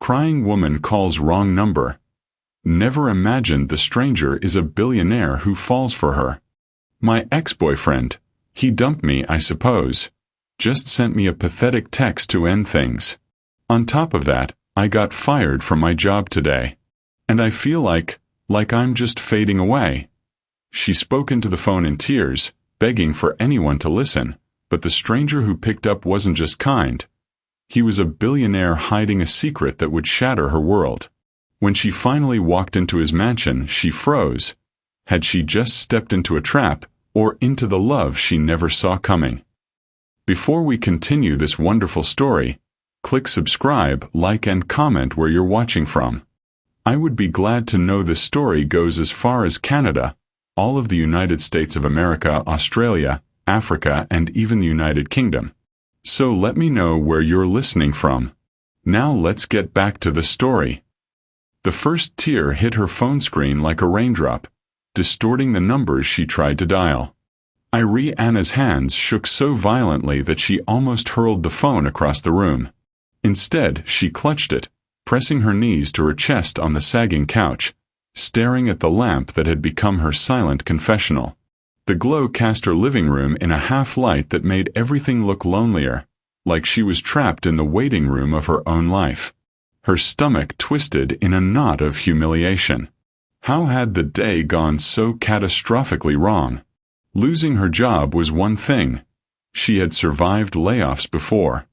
crying woman calls wrong number. Never imagined the stranger is a billionaire who falls for her. My ex-boyfriend. He dumped me, I suppose. Just sent me a pathetic text to end things. On top of that, I got fired from my job today. And I feel like I'm just fading away. She spoke into the phone in tears, begging for anyone to listen, but the stranger who picked up wasn't just kind. He was a billionaire hiding a secret that would shatter her world. When she finally walked into his mansion, she froze. Had she just stepped into a trap, or into the love she never saw coming? Before we continue this wonderful story, click subscribe, like and comment where you're watching from. I would be glad to know this story goes as far as Canada, all of the United States of America, Australia, Africa, and even the United Kingdom. So let me know where you're listening from. Now let's get back to the story. The first tear hit her phone screen like a raindrop, distorting the numbers she tried to dial. Anna's hands shook so violently that she almost hurled the phone across the room. Instead, she clutched it, pressing her knees to her chest on the sagging couch, staring at the lamp that had become her silent confessional. The glow cast her living room in a half-light that made everything look lonelier, like she was trapped in the waiting room of her own life. Her stomach twisted in a knot of humiliation. How had the day gone so catastrophically wrong? Losing her job was one thing. She had survived layoffs before.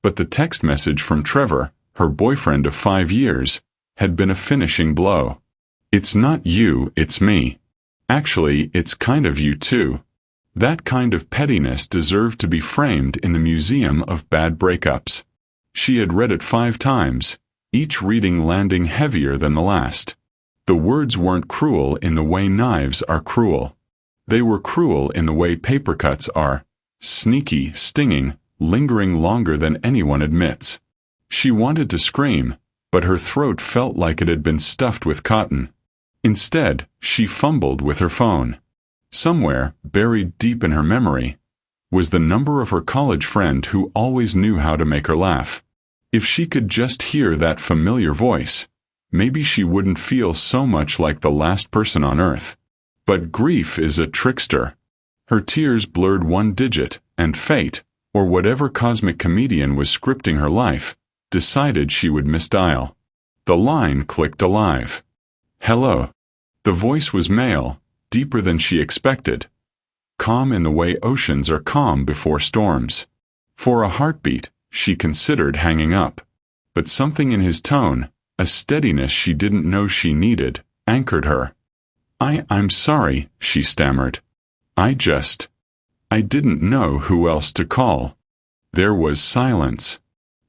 But the text message from Trevor, her boyfriend of 5 years, had been a finishing blow. It's not you, it's me. Actually, it's kind of you too. That kind of pettiness deserved to be framed in the Museum of Bad Breakups. She had read it 5 times, each reading landing heavier than the last. The words weren't cruel in the way knives are cruel. They were cruel in the way paper cuts are, sneaky, stinging, lingering longer than anyone admits. She wanted to scream, but her throat felt like it had been stuffed with cotton. Instead, she fumbled with her phone. Somewhere, buried deep in her memory, was the number of her college friend who always knew how to make her laugh. If she could just hear that familiar voice, maybe she wouldn't feel so much like the last person on earth. But grief is a trickster. Her tears blurred one digit, and fate, or whatever cosmic comedian was scripting her life, decided she would misdial. The line clicked alive. Hello. The voice was male, deeper than she expected. Calm in the way oceans are calm before storms. For a heartbeat, she considered hanging up. But something in his tone, a steadiness she didn't know she needed, anchored her. I'm sorry, she stammered. I didn't know who else to call. There was silence.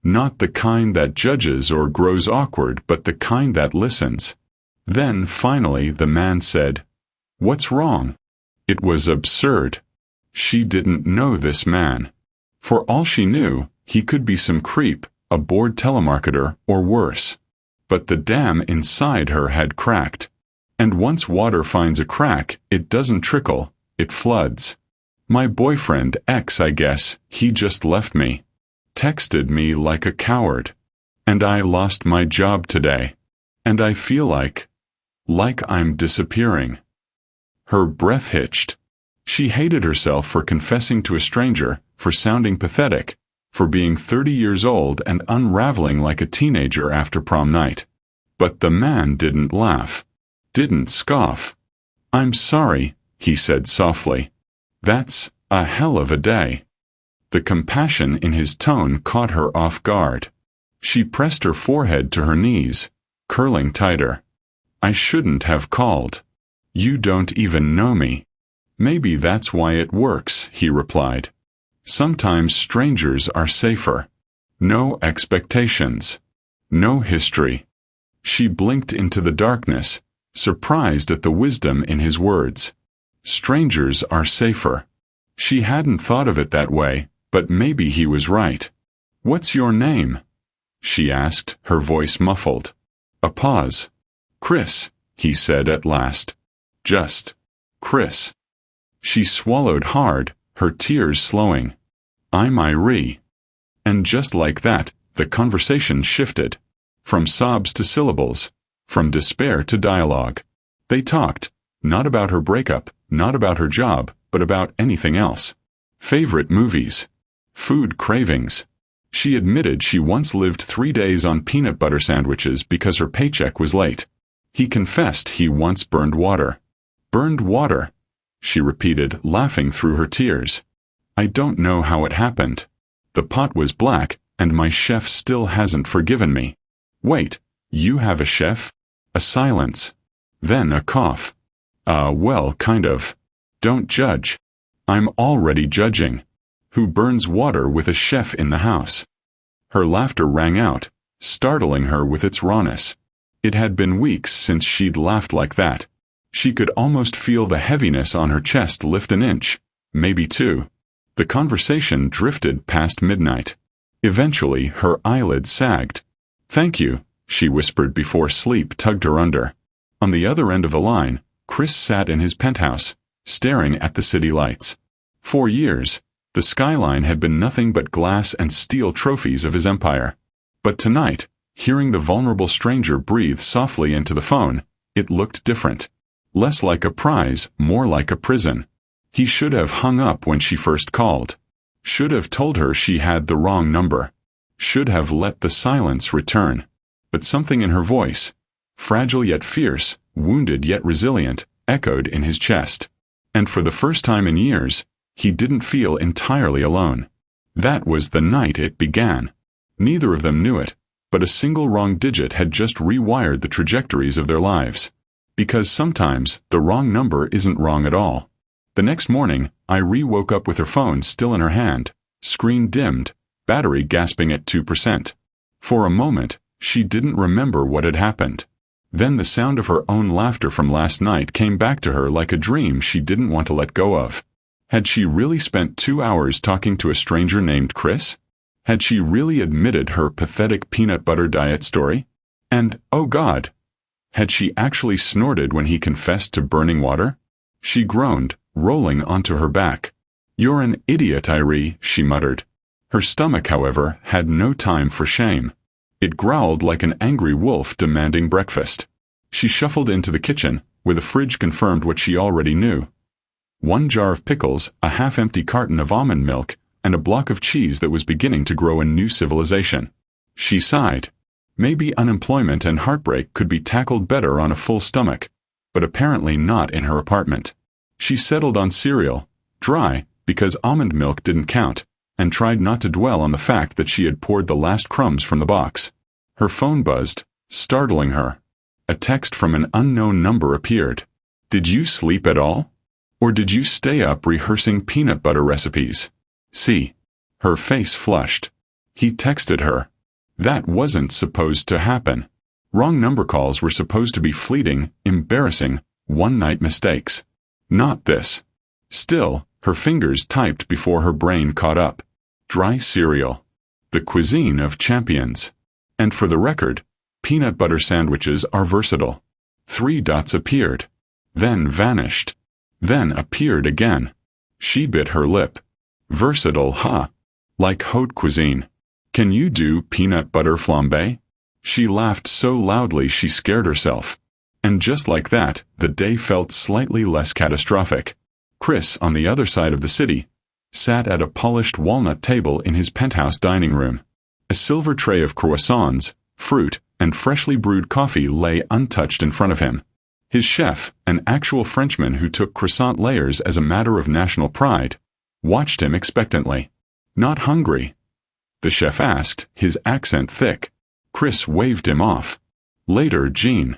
Not the kind that judges or grows awkward, but the kind that listens. Then, finally, the man said, "What's wrong?" It was absurd. She didn't know this man. For all she knew, he could be some creep, a bored telemarketer, or worse. But the dam inside her had cracked. And once water finds a crack, it doesn't trickle, it floods. My boyfriend, I guess, he just left me. Texted me like a coward. And I lost my job today. And I feel like I'm disappearing. Her breath hitched. She hated herself for confessing to a stranger, for sounding pathetic, for being 30 years old and unraveling like a teenager after prom night. But the man didn't laugh. Didn't scoff. "I'm sorry," he said softly. "That's a hell of a day." The compassion in his tone caught her off guard. She pressed her forehead to her knees, curling tighter. "I shouldn't have called. You don't even know me." "Maybe that's why it works," he replied. "Sometimes strangers are safer. No expectations. No history." She blinked into the darkness, surprised at the wisdom in his words. Strangers are safer. She hadn't thought of it that way, but maybe he was right. "What's your name?" she asked, her voice muffled. A pause. "Chris," he said at last. "Just Chris." She swallowed hard, her tears slowing. "I'm Irie." And just like that, the conversation shifted. From sobs to syllables. From despair to dialogue. They talked, not about her breakup, not about her job, but about anything else. Favorite movies. Food cravings. She admitted she once lived 3 days on peanut butter sandwiches because her paycheck was late. He confessed he once burned water. Burned water, she repeated, laughing through her tears. I don't know how it happened. The pot was black, and my chef still hasn't forgiven me. Wait, you have a chef? A silence. Then a cough. Well, kind of. Don't judge. I'm already judging. Who burns water with a chef in the house? Her laughter rang out, startling her with its rawness. It had been weeks since she'd laughed like that. She could almost feel the heaviness on her chest lift an inch, maybe two. The conversation drifted past midnight. Eventually, her eyelids sagged. Thank you, she whispered before sleep tugged her under. On the other end of the line, Chris sat in his penthouse, staring at the city lights. For years, the skyline had been nothing but glass and steel trophies of his empire. But tonight, hearing the vulnerable stranger breathe softly into the phone, it looked different. Less like a prize, more like a prison. He should have hung up when she first called. Should have told her she had the wrong number. Should have let the silence return. But something in her voice, fragile yet fierce, wounded yet resilient, echoed in his chest. And for the first time in years, he didn't feel entirely alone. That was the night it began. Neither of them knew it, but a single wrong digit had just rewired the trajectories of their lives. Because sometimes, the wrong number isn't wrong at all. The next morning, Iree woke up with her phone still in her hand, screen dimmed, battery gasping at 2%. For a moment, she didn't remember what had happened. Then the sound of her own laughter from last night came back to her like a dream she didn't want to let go of. Had she really spent 2 hours talking to a stranger named Chris? Had she really admitted her pathetic peanut butter diet story? And, oh God, had she actually snorted when he confessed to burning water? She groaned, rolling onto her back. You're an idiot, Iree, she muttered. Her stomach, however, had no time for shame. It growled like an angry wolf demanding breakfast. She shuffled into the kitchen, where the fridge confirmed what she already knew. 1 jar of pickles, a half-empty carton of almond milk, and a block of cheese that was beginning to grow a new civilization. She sighed. Maybe unemployment and heartbreak could be tackled better on a full stomach, but apparently not in her apartment. She settled on cereal, dry, because almond milk didn't count, and tried not to dwell on the fact that she had poured the last crumbs from the box. Her phone buzzed, startling her. A text from an unknown number appeared. Did you sleep at all? Or did you stay up rehearsing peanut butter recipes? See. Her face flushed. He texted her. That wasn't supposed to happen. Wrong number calls were supposed to be fleeting, embarrassing, one-night mistakes. Not this. Still, her fingers typed before her brain caught up. Dry cereal. The cuisine of champions. And for the record, peanut butter sandwiches are versatile. 3 dots appeared. Then vanished. Then appeared again. She bit her lip. Versatile, huh? Like haute cuisine. Can you do peanut butter flambé? She laughed so loudly she scared herself. And just like that, the day felt slightly less catastrophic. Chris, on the other side of the city, sat at a polished walnut table in his penthouse dining room. A silver tray of croissants, fruit, and freshly brewed coffee lay untouched in front of him. His chef, an actual Frenchman who took croissant layers as a matter of national pride, watched him expectantly. Not hungry? The chef asked, his accent thick. Chris waved him off. Later, Jean.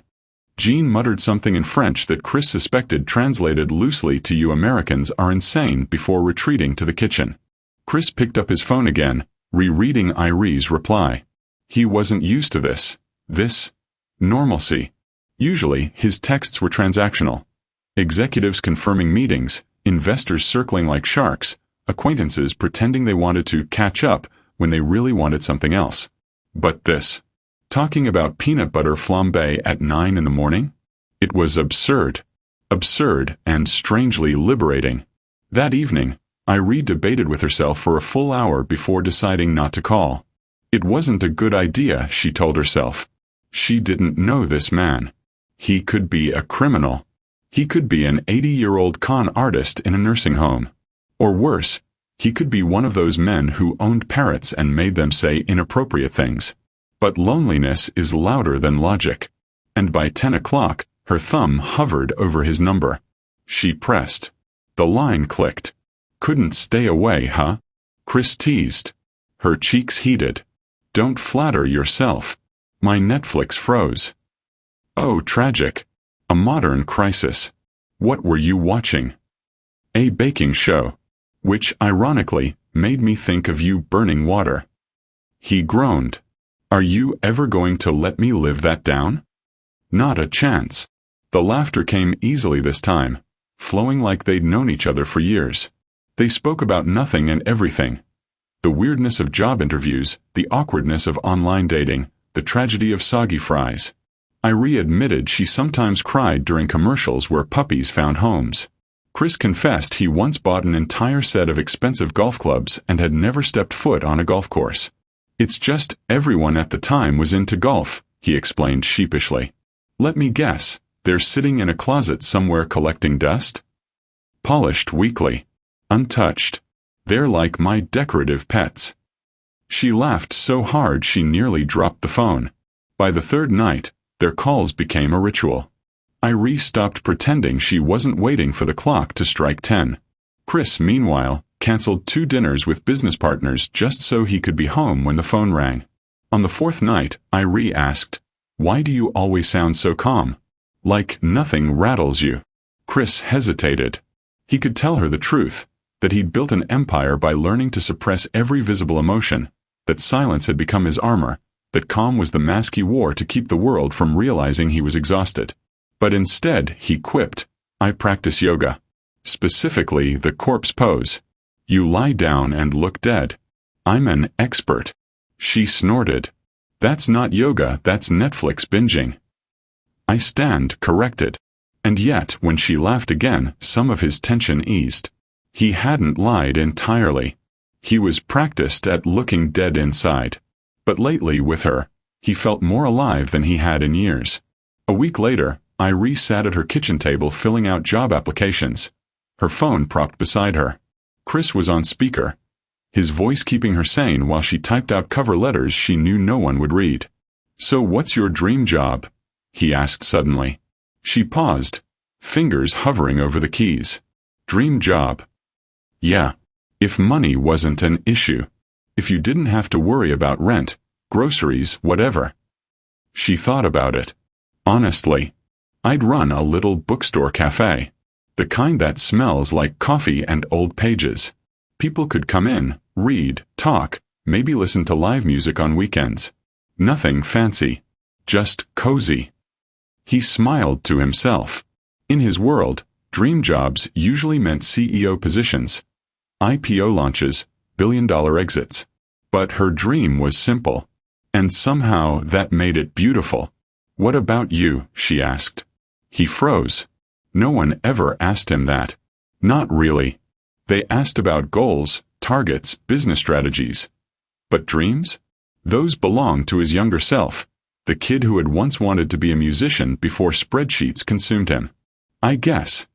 Jean muttered something in French that Chris suspected translated loosely to "You Americans are insane" before retreating to the kitchen. Chris picked up his phone again, rereading Iree's reply. He wasn't used to this normalcy. Usually, his texts were transactional. Executives confirming meetings, investors circling like sharks, acquaintances pretending they wanted to catch up when they really wanted something else. But this, talking about peanut butter flambé at 9 in the morning? It was absurd. Absurd and strangely liberating. That evening, Iree debated with herself for a full hour before deciding not to call. It wasn't a good idea, she told herself. She didn't know this man. He could be a criminal. He could be an 80-year-old con artist in a nursing home. Or worse, he could be one of those men who owned parrots and made them say inappropriate things. But loneliness is louder than logic. And by 10 o'clock, her thumb hovered over his number. She pressed. The line clicked. Couldn't stay away, huh? Chris teased. Her cheeks heated. Don't flatter yourself. My Netflix froze. Oh, tragic. A modern crisis. What were you watching? A baking show. Which, ironically, made me think of you burning water. He groaned. Are you ever going to let me live that down? Not a chance. The laughter came easily this time, flowing like they'd known each other for years. They spoke about nothing and everything. The weirdness of job interviews, the awkwardness of online dating, the tragedy of soggy fries. Irie admitted she sometimes cried during commercials where puppies found homes. Chris confessed he once bought an entire set of expensive golf clubs and had never stepped foot on a golf course. It's just everyone at the time was into golf, he explained sheepishly. Let me guess, they're sitting in a closet somewhere collecting dust? Polished weekly. Untouched. They're like my decorative pets. She laughed so hard she nearly dropped the phone. By the third night, their calls became a ritual. Irie stopped pretending she wasn't waiting for the clock to strike 10. Chris, meanwhile, canceled 2 dinners with business partners just so he could be home when the phone rang. On the 4th night, Irie asked, Why do you always sound so calm? Like nothing rattles you. Chris hesitated. He could tell her the truth, that he'd built an empire by learning to suppress every visible emotion, that silence had become his armor, that calm was the mask he wore to keep the world from realizing he was exhausted. But instead, he quipped, I practice yoga. Specifically, the corpse pose. You lie down and look dead. I'm an expert. She snorted. That's not yoga, that's Netflix binging. I stand corrected. And yet, when she laughed again, some of his tension eased. He hadn't lied entirely. He was practiced at looking dead inside. But lately, with her, he felt more alive than he had in years. A week later, Irie sat at her kitchen table filling out job applications, her phone propped beside her. Chris was on speaker, his voice keeping her sane while she typed out cover letters she knew no one would read. So what's your dream job? He asked suddenly. She paused, fingers hovering over the keys. Dream job. Yeah. If money wasn't an issue. If you didn't have to worry about rent, groceries, whatever. She thought about it. Honestly, I'd run a little bookstore cafe. The kind that smells like coffee and old pages. People could come in, read, talk, maybe listen to live music on weekends. Nothing fancy. Just cozy. He smiled to himself. In his world, dream jobs usually meant CEO positions, IPO launches, billion-dollar exits. But her dream was simple. And somehow that made it beautiful. What about you? She asked. He froze. No one ever asked him that. Not really. They asked about goals, targets, business strategies. But dreams? Those belonged to his younger self, the kid who had once wanted to be a musician before spreadsheets consumed him. I guess.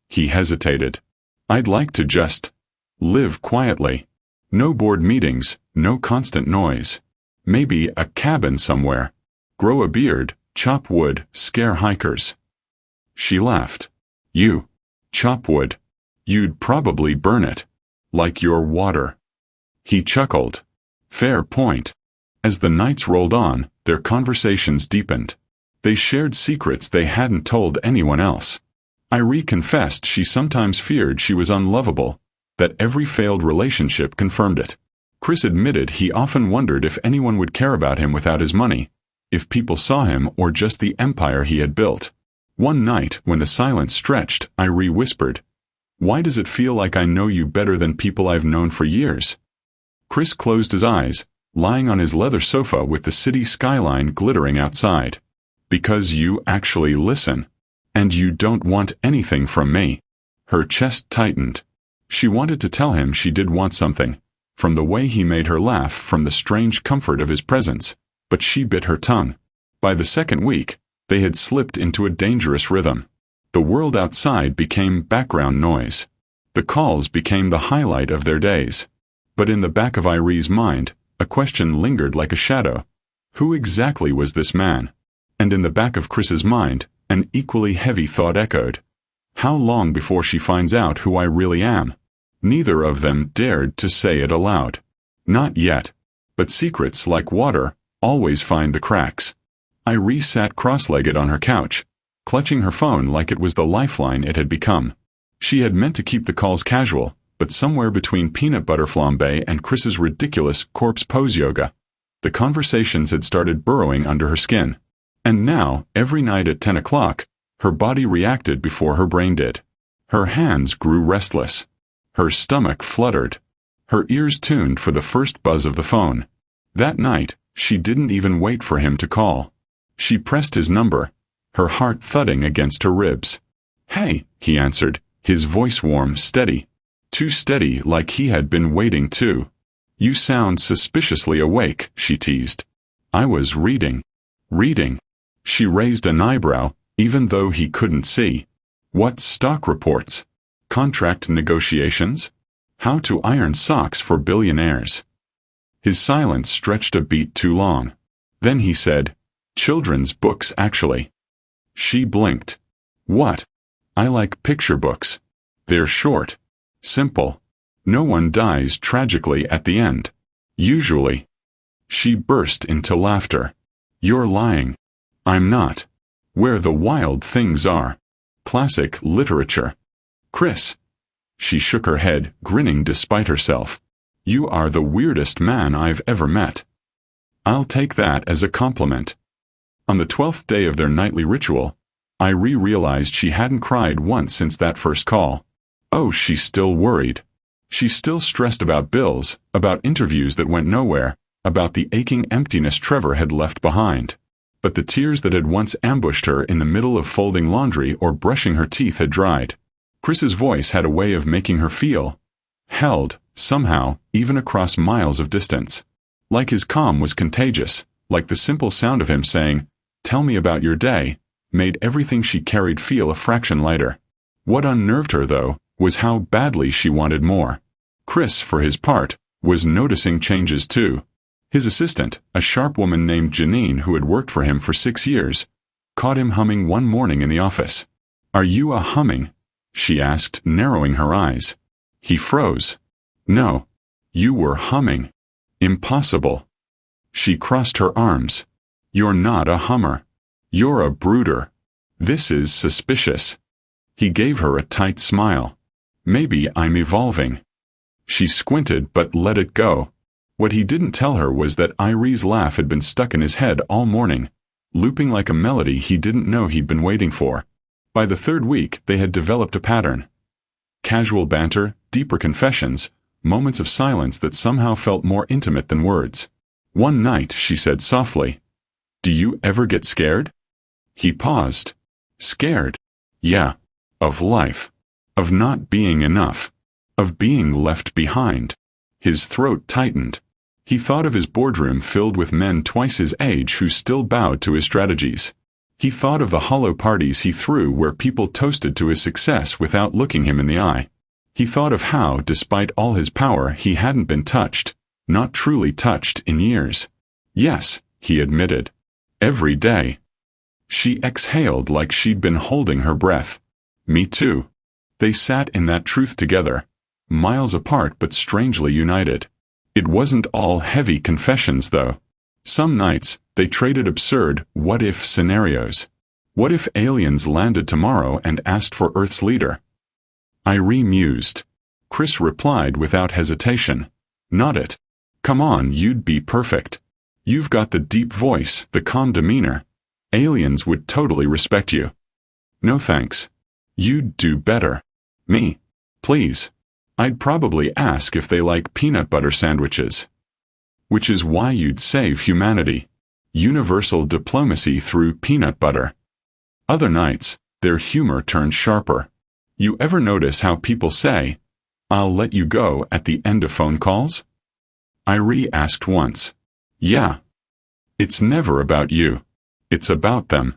He hesitated. I'd like to just live quietly. No board meetings, no constant noise. Maybe a cabin somewhere. Grow a beard, chop wood, scare hikers. She laughed. You. Chop wood. You'd probably burn it. Like your water. He chuckled. Fair point. As the nights rolled on, their conversations deepened. They shared secrets they hadn't told anyone else. Irie confessed she sometimes feared she was unlovable, that every failed relationship confirmed it. Chris admitted he often wondered if anyone would care about him without his money, if people saw him or just the empire he had built. One night, when the silence stretched, Irie whispered, Why does it feel like I know you better than people I've known for years? Chris closed his eyes, lying on his leather sofa with the city skyline glittering outside. Because you actually listen. And you don't want anything from me. Her chest tightened. She wanted to tell him she did want something, from the way he made her laugh, from the strange comfort of his presence, but she bit her tongue. By the second week, they had slipped into a dangerous rhythm. The world outside became background noise. The calls became the highlight of their days. But in the back of Irie's mind, a question lingered like a shadow. Who exactly was this man? And in the back of Chris's mind, an equally heavy thought echoed. How long before she finds out who I really am? Neither of them dared to say it aloud. Not yet. But secrets, like water, always find the cracks. Irie sat cross-legged on her couch, clutching her phone like it was the lifeline it had become. She had meant to keep the calls casual, but somewhere between peanut butter flambe and Chris's ridiculous corpse pose yoga, the conversations had started burrowing under her skin. And now, every night at 10 o'clock, her body reacted before her brain did. Her hands grew restless. Her stomach fluttered. Her ears tuned for the first buzz of the phone. That night, she didn't even wait for him to call. She pressed his number, her heart thudding against her ribs. "Hey," he answered, his voice warm, steady. Too steady, like he had been waiting too. "You sound suspiciously awake," she teased. "I was reading." "Reading?" She raised an eyebrow, even though he couldn't see. "What stock reports? Contract negotiations? How to iron socks for billionaires?" His silence stretched a beat too long. Then he said, "Children's books, actually." She blinked. "What?" "I like picture books. They're short. Simple. No one dies tragically at the end. Usually." She burst into laughter. "You're lying." "I'm not. Where the wild things are. Classic literature." "Chris." She shook her head, grinning despite herself. "You are the weirdest man I've ever met." "I'll take that as a compliment." On the 12th day of their nightly ritual, Irie realized she hadn't cried once since that first call. Oh, she's still worried. She still stressed about bills, about interviews that went nowhere, about the aching emptiness Trevor had left behind. But the tears that had once ambushed her in the middle of folding laundry or brushing her teeth had dried. Chris's voice had a way of making her feel held, somehow, even across miles of distance. Like his calm was contagious, like the simple sound of him saying, "Tell me about your day," made everything she carried feel a fraction lighter. What unnerved her, though, was how badly she wanted more. Chris, for his part, was noticing changes too. His assistant, a sharp woman named Janine who had worked for him for 6 years, caught him humming one morning in the office. "Are you a humming?" she asked, narrowing her eyes. He froze. "No. You were humming." "Impossible." She crossed her arms. "You're not a hummer. You're a brooder. This is suspicious." He gave her a tight smile. "Maybe I'm evolving." She squinted but let it go. What he didn't tell her was that Irie's laugh had been stuck in his head all morning, looping like a melody he didn't know he'd been waiting for. By the 3rd week, they had developed a pattern. Casual banter, deeper confessions, moments of silence that somehow felt more intimate than words. One night, she said softly, "Do you ever get scared?" He paused. "Scared? Yeah. Of life. Of not being enough. Of being left behind." His throat tightened. He thought of his boardroom filled with men twice his age who still bowed to his strategies. He thought of the hollow parties he threw where people toasted to his success without looking him in the eye. He thought of how, despite all his power, he hadn't been touched, not truly touched, in years. "Yes," he admitted. "Every day." She exhaled like she'd been holding her breath. "Me too." They sat in that truth together, miles apart but strangely united. It wasn't all heavy confessions, though. Some nights, they traded absurd what-if scenarios. What if aliens landed tomorrow and asked for Earth's leader? Irie mused. Chris replied without hesitation. "Not it. Come on, you'd be perfect. You've got the deep voice, the calm demeanor. Aliens would totally respect you." "No thanks. You'd do better." "Me? Please." "I'd probably ask if they like peanut butter sandwiches." "Which is why you'd save humanity. Universal diplomacy through peanut butter." Other nights, their humor turned sharper. "You ever notice how people say, 'I'll let you go' at the end of phone calls?" Irie asked once. "Yeah. It's never about you. It's about them.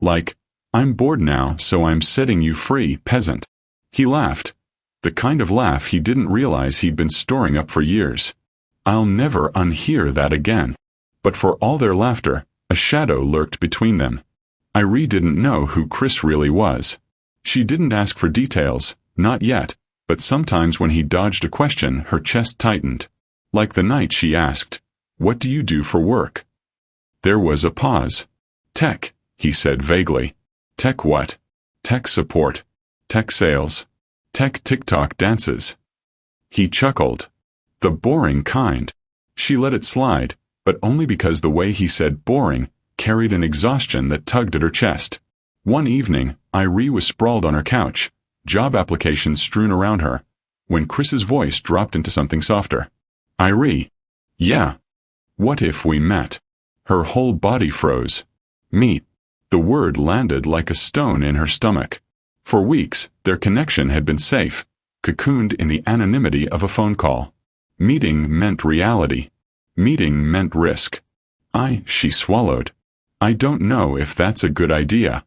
Like, I'm bored now, so I'm setting you free, peasant. He laughed. The kind of laugh he didn't realize he'd been storing up for years. I'll never unhear that again. But for all their laughter, a shadow lurked between them. Irie didn't know who Chris really was. She didn't ask for details, not yet, but sometimes when he dodged a question, her chest tightened. Like the night she asked, "What do you do for work?" There was a pause. "Tech," he said vaguely. "Tech what?" "Tech support. Tech sales. Tech TikTok dances." He chuckled. The boring kind. She let it slide, but only because the way he said boring carried an exhaustion that tugged at her chest. One evening, Irie was sprawled on her couch, job applications strewn around her, when Chris's voice dropped into something softer. "Irie." "Yeah." "What if we met?" Her whole body froze. Meet. The word landed like a stone in her stomach. For weeks, their connection had been safe, cocooned in the anonymity of a phone call. Meeting meant reality. Meeting meant risk. She swallowed. "I don't know if that's a good idea."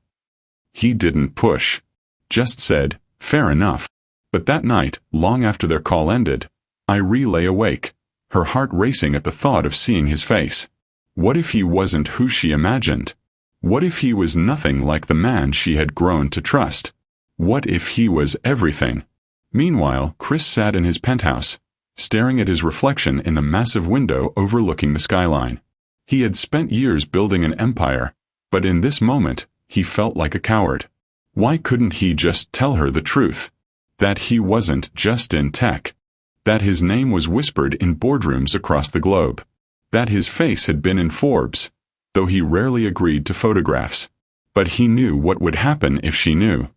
He didn't push. Just said, "Fair enough." But that night, long after their call ended, Irie lay awake, her heart racing at the thought of seeing his face. What if he wasn't who she imagined? What if he was nothing like the man she had grown to trust? What if he was everything? Meanwhile, Chris sat in his penthouse, staring at his reflection in the massive window overlooking the skyline. He had spent years building an empire, but in this moment, he felt like a coward. Why couldn't he just tell her the truth? That he wasn't just in tech. That his name was whispered in boardrooms across the globe. That his face had been in Forbes, though he rarely agreed to photographs. But he knew what would happen if she knew.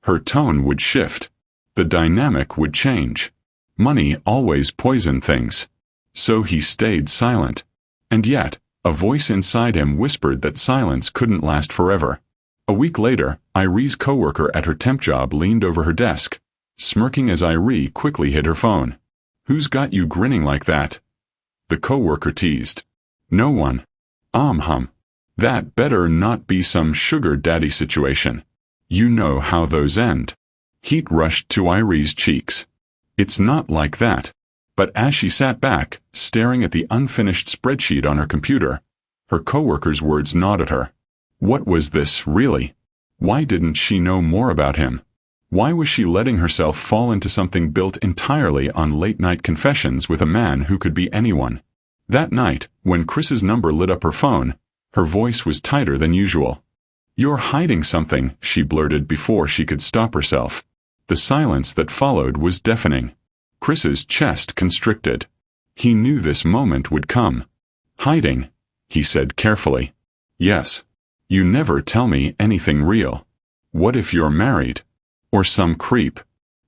Her tone would shift. The dynamic would change. Money always poisoned things. So he stayed silent. And yet, a voice inside him whispered that silence couldn't last forever. A week later, Irie's coworker at her temp job leaned over her desk, smirking as Irie quickly hid her phone. "Who's got you grinning like that?" The coworker teased. "No one." Hum. "That better not be some sugar daddy situation. You know how those end." Heat rushed to Irie's cheeks. "It's not like that." But as she sat back, staring at the unfinished spreadsheet on her computer, her coworker's words gnawed at her. What was this, really? Why didn't she know more about him? Why was she letting herself fall into something built entirely on late-night confessions with a man who could be anyone? That night, when Chris's number lit up her phone, her voice was tighter than usual. "You're hiding something," she blurted before she could stop herself. The silence that followed was deafening. Chris's chest constricted. He knew this moment would come. "Hiding," he said carefully. "Yes. You never tell me anything real. What if you're married? Or some creep?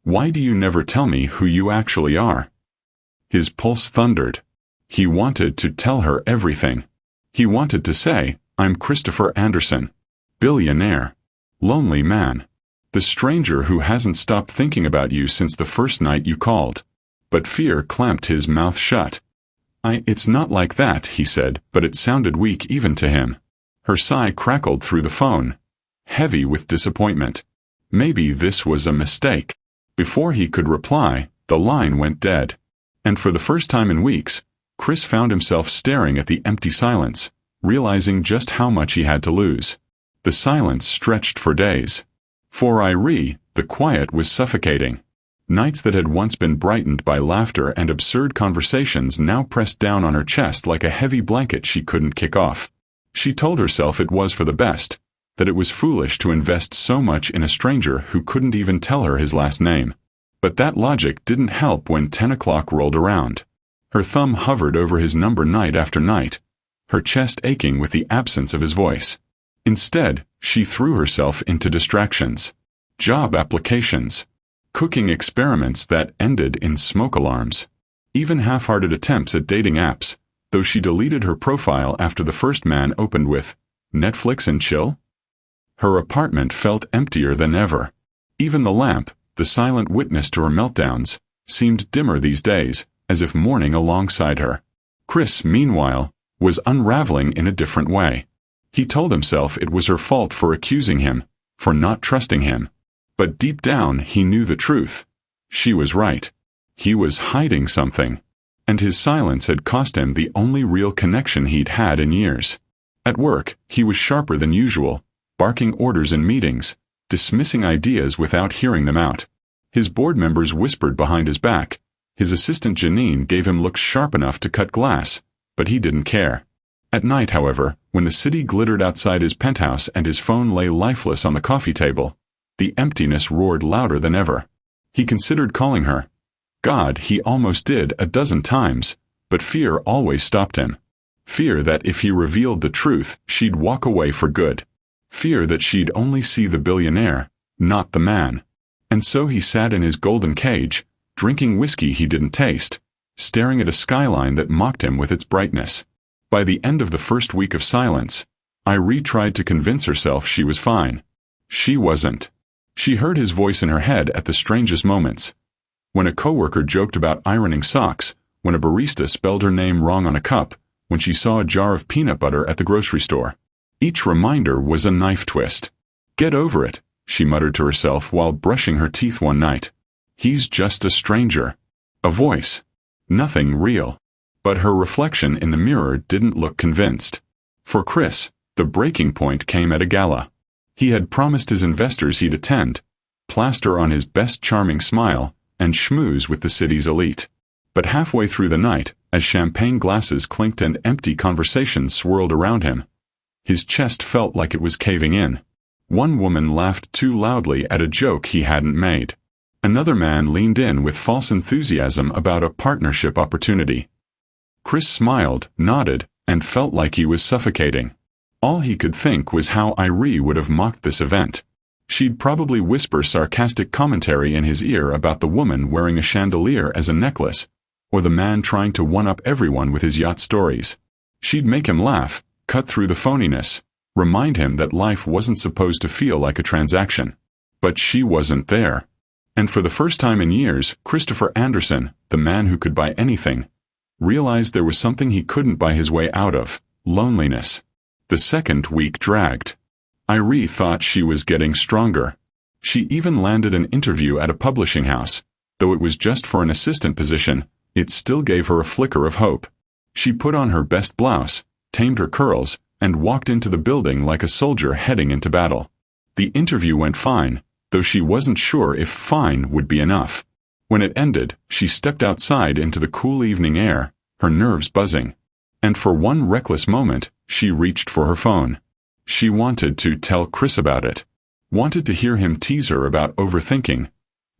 Why do you never tell me who you actually are?" His pulse thundered. He wanted to tell her everything. He wanted to say, "I'm Christopher Anderson. Billionaire. Lonely man. The stranger who hasn't stopped thinking about you since the first night you called." But fear clamped his mouth shut. It's not like that," he said, but it sounded weak even to him. Her sigh crackled through the phone, heavy with disappointment. Maybe this was a mistake. Before he could reply, the line went dead. And for the first time in weeks, Chris found himself staring at the empty silence, realizing just how much he had to lose. The silence stretched for days. For Irie, the quiet was suffocating. Nights that had once been brightened by laughter and absurd conversations now pressed down on her chest like a heavy blanket she couldn't kick off. She told herself it was for the best, that it was foolish to invest so much in a stranger who couldn't even tell her his last name. But that logic didn't help when 10 o'clock rolled around. Her thumb hovered over his number night after night, her chest aching with the absence of his voice. Instead, she threw herself into distractions. Job applications. Cooking experiments that ended in smoke alarms. Even half-hearted attempts at dating apps, though she deleted her profile after the first man opened with, "Netflix and chill?" Her apartment felt emptier than ever. Even the lamp, the silent witness to her meltdowns, seemed dimmer these days, as if mourning alongside her. Chris, meanwhile, was unraveling in a different way. He told himself it was her fault for accusing him, for not trusting him. But deep down he knew the truth. She was right. He was hiding something. And his silence had cost him the only real connection he'd had in years. At work, he was sharper than usual, barking orders in meetings, dismissing ideas without hearing them out. His board members whispered behind his back. His assistant Janine gave him looks sharp enough to cut glass, but he didn't care. At night, however, when the city glittered outside his penthouse and his phone lay lifeless on the coffee table, the emptiness roared louder than ever. He considered calling her. God, he almost did a dozen times, but fear always stopped him. Fear that if he revealed the truth, she'd walk away for good. Fear that she'd only see the billionaire, not the man. And so he sat in his golden cage, drinking whiskey he didn't taste, staring at a skyline that mocked him with its brightness. By the end of the first week of silence, Irie tried to convince herself she was fine. She wasn't. She heard his voice in her head at the strangest moments. When a coworker joked about ironing socks, when a barista spelled her name wrong on a cup, when she saw a jar of peanut butter at the grocery store. Each reminder was a knife twist. Get over it, she muttered to herself while brushing her teeth one night. He's just a stranger. A voice. Nothing real. But her reflection in the mirror didn't look convinced. For Chris, the breaking point came at a gala. He had promised his investors he'd attend, plaster on his best charming smile, and schmooze with the city's elite. But halfway through the night, as champagne glasses clinked and empty conversations swirled around him, his chest felt like it was caving in. One woman laughed too loudly at a joke he hadn't made. Another man leaned in with false enthusiasm about a partnership opportunity. Chris smiled, nodded, and felt like he was suffocating. All he could think was how Irie would have mocked this event. She'd probably whisper sarcastic commentary in his ear about the woman wearing a chandelier as a necklace, or the man trying to one-up everyone with his yacht stories. She'd make him laugh, cut through the phoniness, remind him that life wasn't supposed to feel like a transaction. But she wasn't there. And for the first time in years, Christopher Anderson, the man who could buy anything, realized there was something he couldn't buy his way out of: loneliness. The second week dragged. Irie thought she was getting stronger. She even landed an interview at a publishing house. Though it was just for an assistant position, it still gave her a flicker of hope. She put on her best blouse, tamed her curls, and walked into the building like a soldier heading into battle. The interview went fine, though she wasn't sure if fine would be enough. When it ended, she stepped outside into the cool evening air, her nerves buzzing. And for one reckless moment, she reached for her phone. She wanted to tell Chris about it. Wanted to hear him tease her about overthinking.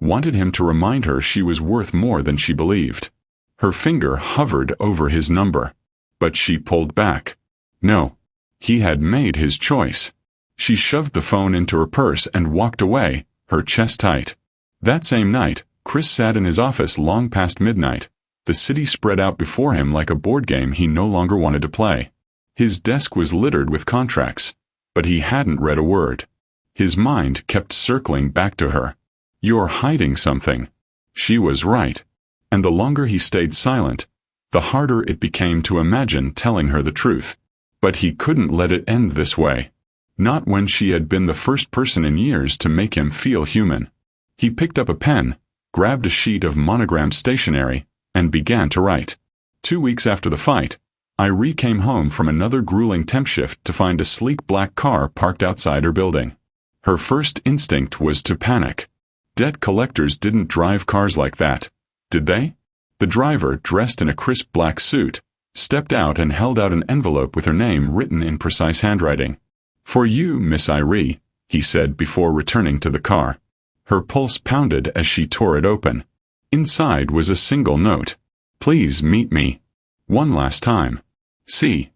Wanted him to remind her she was worth more than she believed. Her finger hovered over his number. But she pulled back. No. He had made his choice. She shoved the phone into her purse and walked away, her chest tight. That same night, Chris sat in his office long past midnight. The city spread out before him like a board game he no longer wanted to play. His desk was littered with contracts, but he hadn't read a word. His mind kept circling back to her. You're hiding something. She was right. And the longer he stayed silent, the harder it became to imagine telling her the truth. But he couldn't let it end this way. Not when she had been the first person in years to make him feel human. He picked up a pen, grabbed a sheet of monogrammed stationery, and began to write. 2 weeks after the fight, Irie came home from another grueling temp shift to find a sleek black car parked outside her building. Her first instinct was to panic. Debt collectors didn't drive cars like that, did they? The driver, dressed in a crisp black suit, stepped out and held out an envelope with her name written in precise handwriting. For you, Miss Irie, he said before returning to the car. Her pulse pounded as she tore it open. Inside was a single note. Please meet me. One last time. See.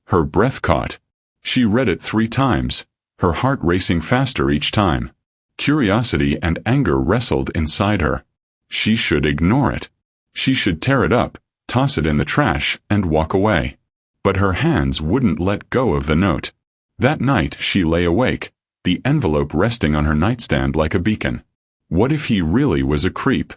Her breath caught. She read it 3 times, her heart racing faster each time. Curiosity and anger wrestled inside her. She should ignore it. She should tear it up, toss it in the trash, and walk away. But her hands wouldn't let go of the note. That night she lay awake, the envelope resting on her nightstand like a beacon. What if he really was a creep?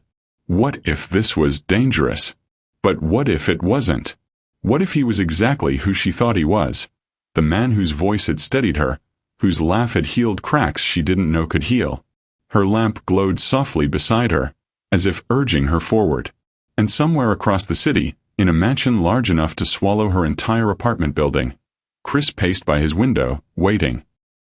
What if this was dangerous? But what if it wasn't? What if he was exactly who she thought he was? the man whose voice had steadied her, whose laugh had healed cracks she didn't know could heal. Her lamp glowed softly beside her, as if urging her forward. And somewhere across the city, in a mansion large enough to swallow her entire apartment building, Chris paced by his window, waiting.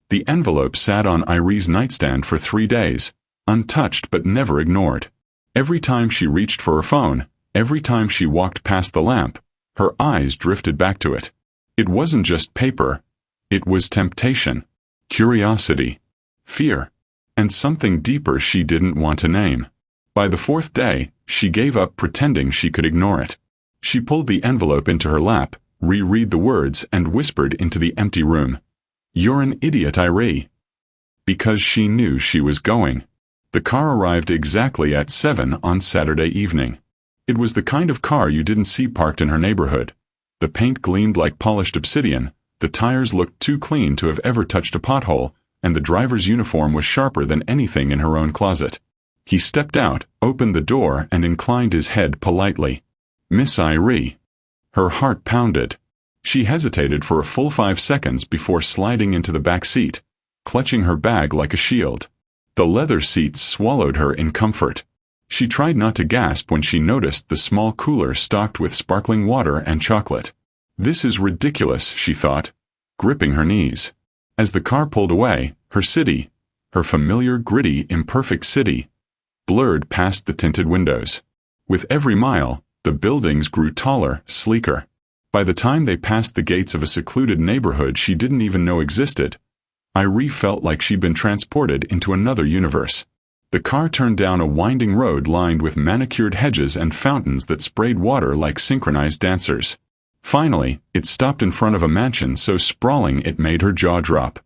The envelope sat on Iree's nightstand for 3 days, untouched but never ignored. Every time she reached for her phone, every time she walked past the lamp, her eyes drifted back to it. It wasn't just paper. It was temptation, curiosity, fear, and something deeper she didn't want to name. By the 4th day, she gave up pretending she could ignore it. She pulled the envelope into her lap, reread the words, and whispered into the empty room, "You're an idiot, Iree." Because she knew she was going. The car arrived exactly at 7 on Saturday evening. It was the kind of car you didn't see parked in her neighborhood. The paint gleamed like polished obsidian, the tires looked too clean to have ever touched a pothole, and the driver's uniform was sharper than anything in her own closet. He stepped out, opened the door, and inclined his head politely. "Miss Iree." Her heart pounded. She hesitated for a full 5 seconds before sliding into the back seat, clutching her bag like a shield. The leather seats swallowed her in comfort. She tried not to gasp when she noticed the small cooler stocked with sparkling water and chocolate. This is ridiculous, she thought, gripping her knees. As the car pulled away, her city, her familiar, gritty, imperfect city, blurred past the tinted windows. With every mile, the buildings grew taller, sleeker. By the time they passed the gates of a secluded neighborhood she didn't even know existed, Iree felt like she'd been transported into another universe. The car turned down a winding road lined with manicured hedges and fountains that sprayed water like synchronized dancers. Finally, it stopped in front of a mansion so sprawling it made her jaw drop.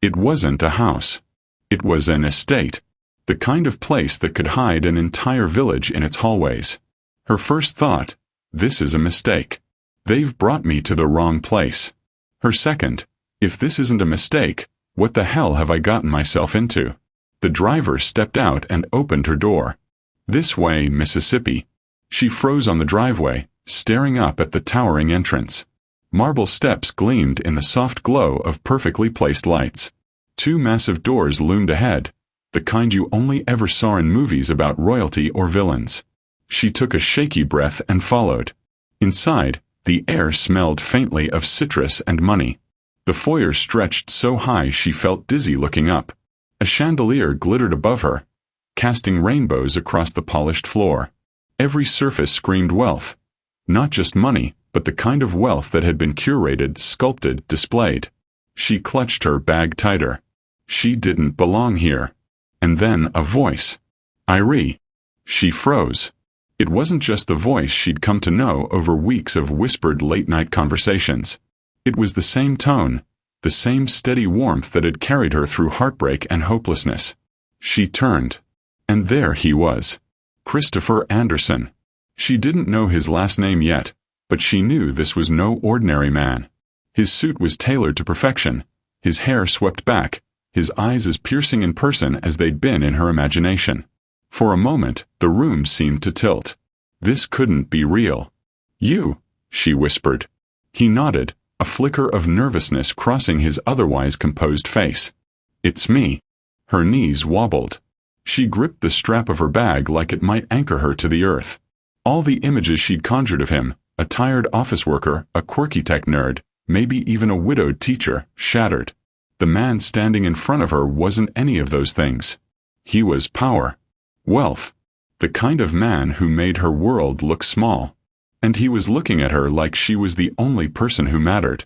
It wasn't a house. It was an estate. The kind of place that could hide an entire village in its hallways. Her first thought, this is a mistake. They've brought me to the wrong place. Her second, if this isn't a mistake, what the hell have I gotten myself into? The driver stepped out and opened her door. "This way, Mississippi." She froze on the driveway, staring up at the towering entrance. Marble steps gleamed in the soft glow of perfectly placed lights. 2 massive doors loomed ahead, the kind you only ever saw in movies about royalty or villains. She took a shaky breath and followed. Inside, the air smelled faintly of citrus and money. The foyer stretched so high she felt dizzy looking up. A chandelier glittered above her, casting rainbows across the polished floor. Every surface screamed wealth. Not just money, but the kind of wealth that had been curated, sculpted, displayed. She clutched her bag tighter. She didn't belong here. And then a voice. "Iree." She froze. It wasn't just the voice she'd come to know over weeks of whispered late-night conversations. It was the same tone, the same steady warmth that had carried her through heartbreak and hopelessness. She turned. And there he was. Christopher Anderson. She didn't know his last name yet, but she knew this was no ordinary man. His suit was tailored to perfection, his hair swept back, his eyes as piercing in person as they'd been in her imagination. For a moment, the room seemed to tilt. This couldn't be real. "You," she whispered. He nodded, a flicker of nervousness crossing his otherwise composed face. "It's me." Her knees wobbled. She gripped the strap of her bag like it might anchor her to the earth. All the images she'd conjured of him, a tired office worker, a quirky tech nerd, maybe even a widowed teacher, shattered. The man standing in front of her wasn't any of those things. He was power. Wealth. The kind of man who made her world look small. And he was looking at her like she was the only person who mattered.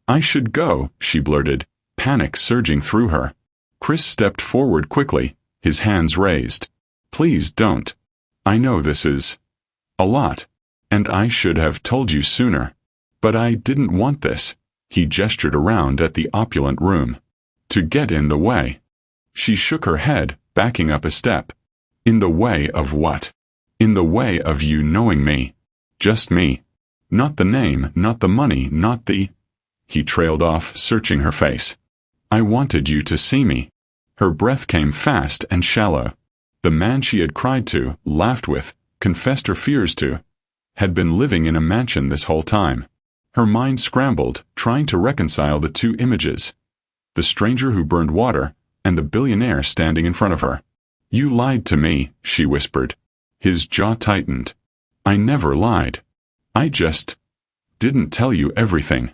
"I should go," she blurted, panic surging through her. Chris stepped forward quickly, his hands raised. "Please don't. I know this is a lot. And I should have told you sooner. But I didn't want this." He gestured around at the opulent room. "To get in the way." She shook her head, backing up a step. "In the way of what?" "In the way of you knowing me. Just me. Not the name, not the money, not the—" He trailed off, searching her face. "I wanted you to see me." Her breath came fast and shallow. The man she had cried to, laughed with, confessed her fears to, had been living in a mansion this whole time. Her mind scrambled, trying to reconcile the two images. The stranger who burned water, and the billionaire standing in front of her. "You lied to me," she whispered. His jaw tightened. "I never lied. I just didn't tell you everything."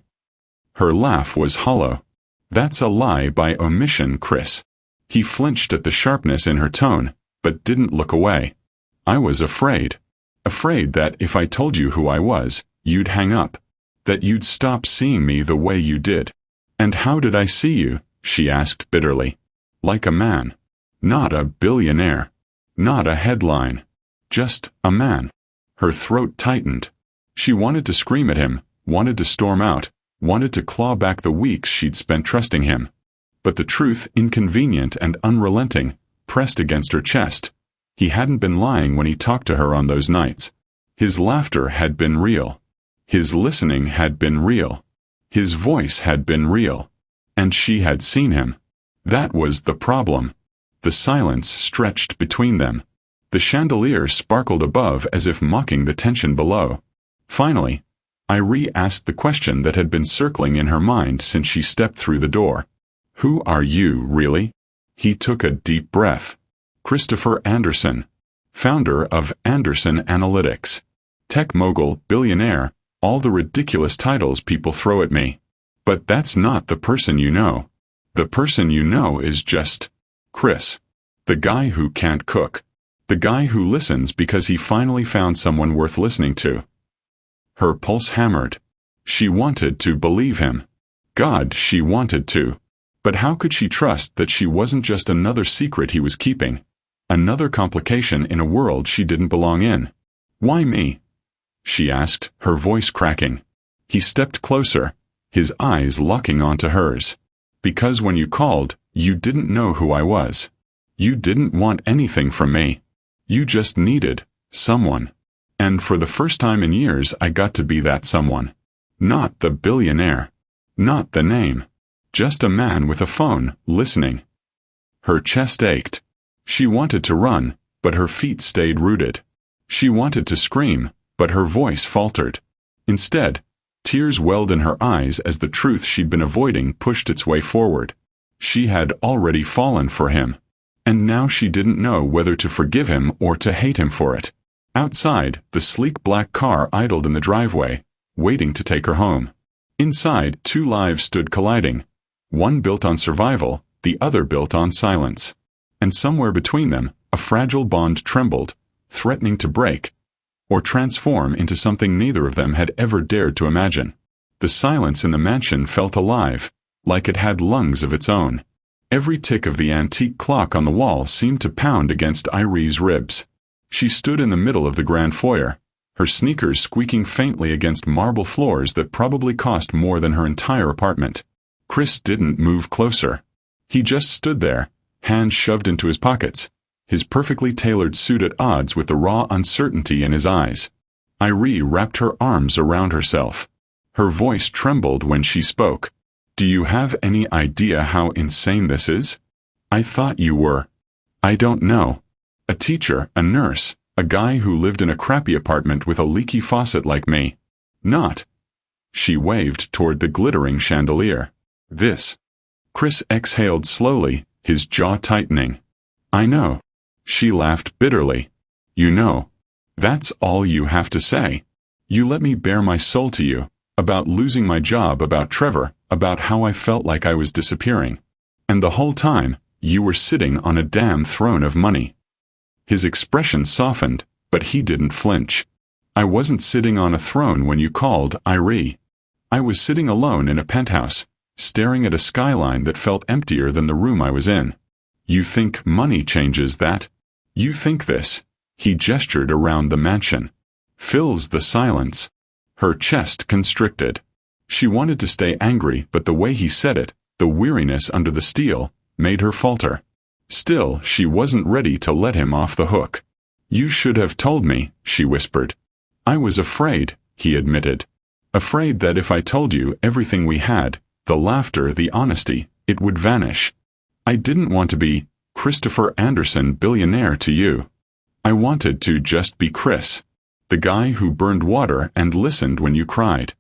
Her laugh was hollow. "That's a lie by omission, Chris." He flinched at the sharpness in her tone, but didn't look away. "I was afraid. Afraid that if I told you who I was, you'd hang up. That you'd stop seeing me the way you did." "And how did I see you?" she asked bitterly. "Like a man. Not a billionaire. Not a headline. Just a man." Her throat tightened. She wanted to scream at him, wanted to storm out, wanted to claw back the weeks she'd spent trusting him. But the truth, inconvenient and unrelenting, pressed against her chest. He hadn't been lying when he talked to her on those nights. His laughter had been real. His listening had been real. His voice had been real. And she had seen him. That was the problem. The silence stretched between them. The chandelier sparkled above as if mocking the tension below. Finally, Irie asked the question that had been circling in her mind since she stepped through the door. "Who are you, really?" He took a deep breath. "Christopher Anderson, founder of Anderson Analytics. Tech mogul, billionaire, all the ridiculous titles people throw at me. But that's not the person you know. The person you know is just Chris. The guy who can't cook. The guy who listens because he finally found someone worth listening to." Her pulse hammered. She wanted to believe him. God, she wanted to. But how could she trust that she wasn't just another secret he was keeping? Another complication in a world she didn't belong in. "Why me?" she asked, her voice cracking. He stepped closer, his eyes locking onto hers. "Because when you called, you didn't know who I was. You didn't want anything from me. You just needed someone. And for the first time in years I got to be that someone. Not the billionaire. Not the name. Just a man with a phone, listening." Her chest ached. She wanted to run, but her feet stayed rooted. She wanted to scream, but her voice faltered. Instead, tears welled in her eyes as the truth she'd been avoiding pushed its way forward. She had already fallen for him. And now she didn't know whether to forgive him or to hate him for it. Outside, the sleek black car idled in the driveway, waiting to take her home. Inside, two lives stood colliding. One built on survival, the other built on silence. And somewhere between them, a fragile bond trembled, threatening to break, or transform into something neither of them had ever dared to imagine. The silence in the mansion felt alive, like it had lungs of its own. Every tick of the antique clock on the wall seemed to pound against Irie's ribs. She stood in the middle of the grand foyer, her sneakers squeaking faintly against marble floors that probably cost more than her entire apartment. Chris didn't move closer. He just stood there, hands shoved into his pockets, his perfectly tailored suit at odds with the raw uncertainty in his eyes. Irie wrapped her arms around herself. Her voice trembled when she spoke. "Do you have any idea how insane this is? I thought you were. I don't know. A teacher, a nurse, a guy who lived in a crappy apartment with a leaky faucet like me. Not." She waved toward the glittering chandelier. "This." Chris exhaled slowly, his jaw tightening. "I know." She laughed bitterly. "You know. That's all you have to say. You let me bare my soul to you, about losing my job, about Trevor, about how I felt like I was disappearing. And the whole time, you were sitting on a damn throne of money." His expression softened, but he didn't flinch. "I wasn't sitting on a throne when you called, Irie. I was sitting alone in a penthouse, staring at a skyline that felt emptier than the room I was in. You think money changes that? You think this," he gestured around the mansion, "fills the silence?" Her chest constricted. She wanted to stay angry, but the way he said it, the weariness under the steel, made her falter. Still, she wasn't ready to let him off the hook. "You should have told me," she whispered. "I was afraid," he admitted. "Afraid that if I told you everything we had, the laughter, the honesty, it would vanish. I didn't want to be Christopher Anderson, billionaire, to you. I wanted to just be Chris, the guy who burned water and listened when you cried."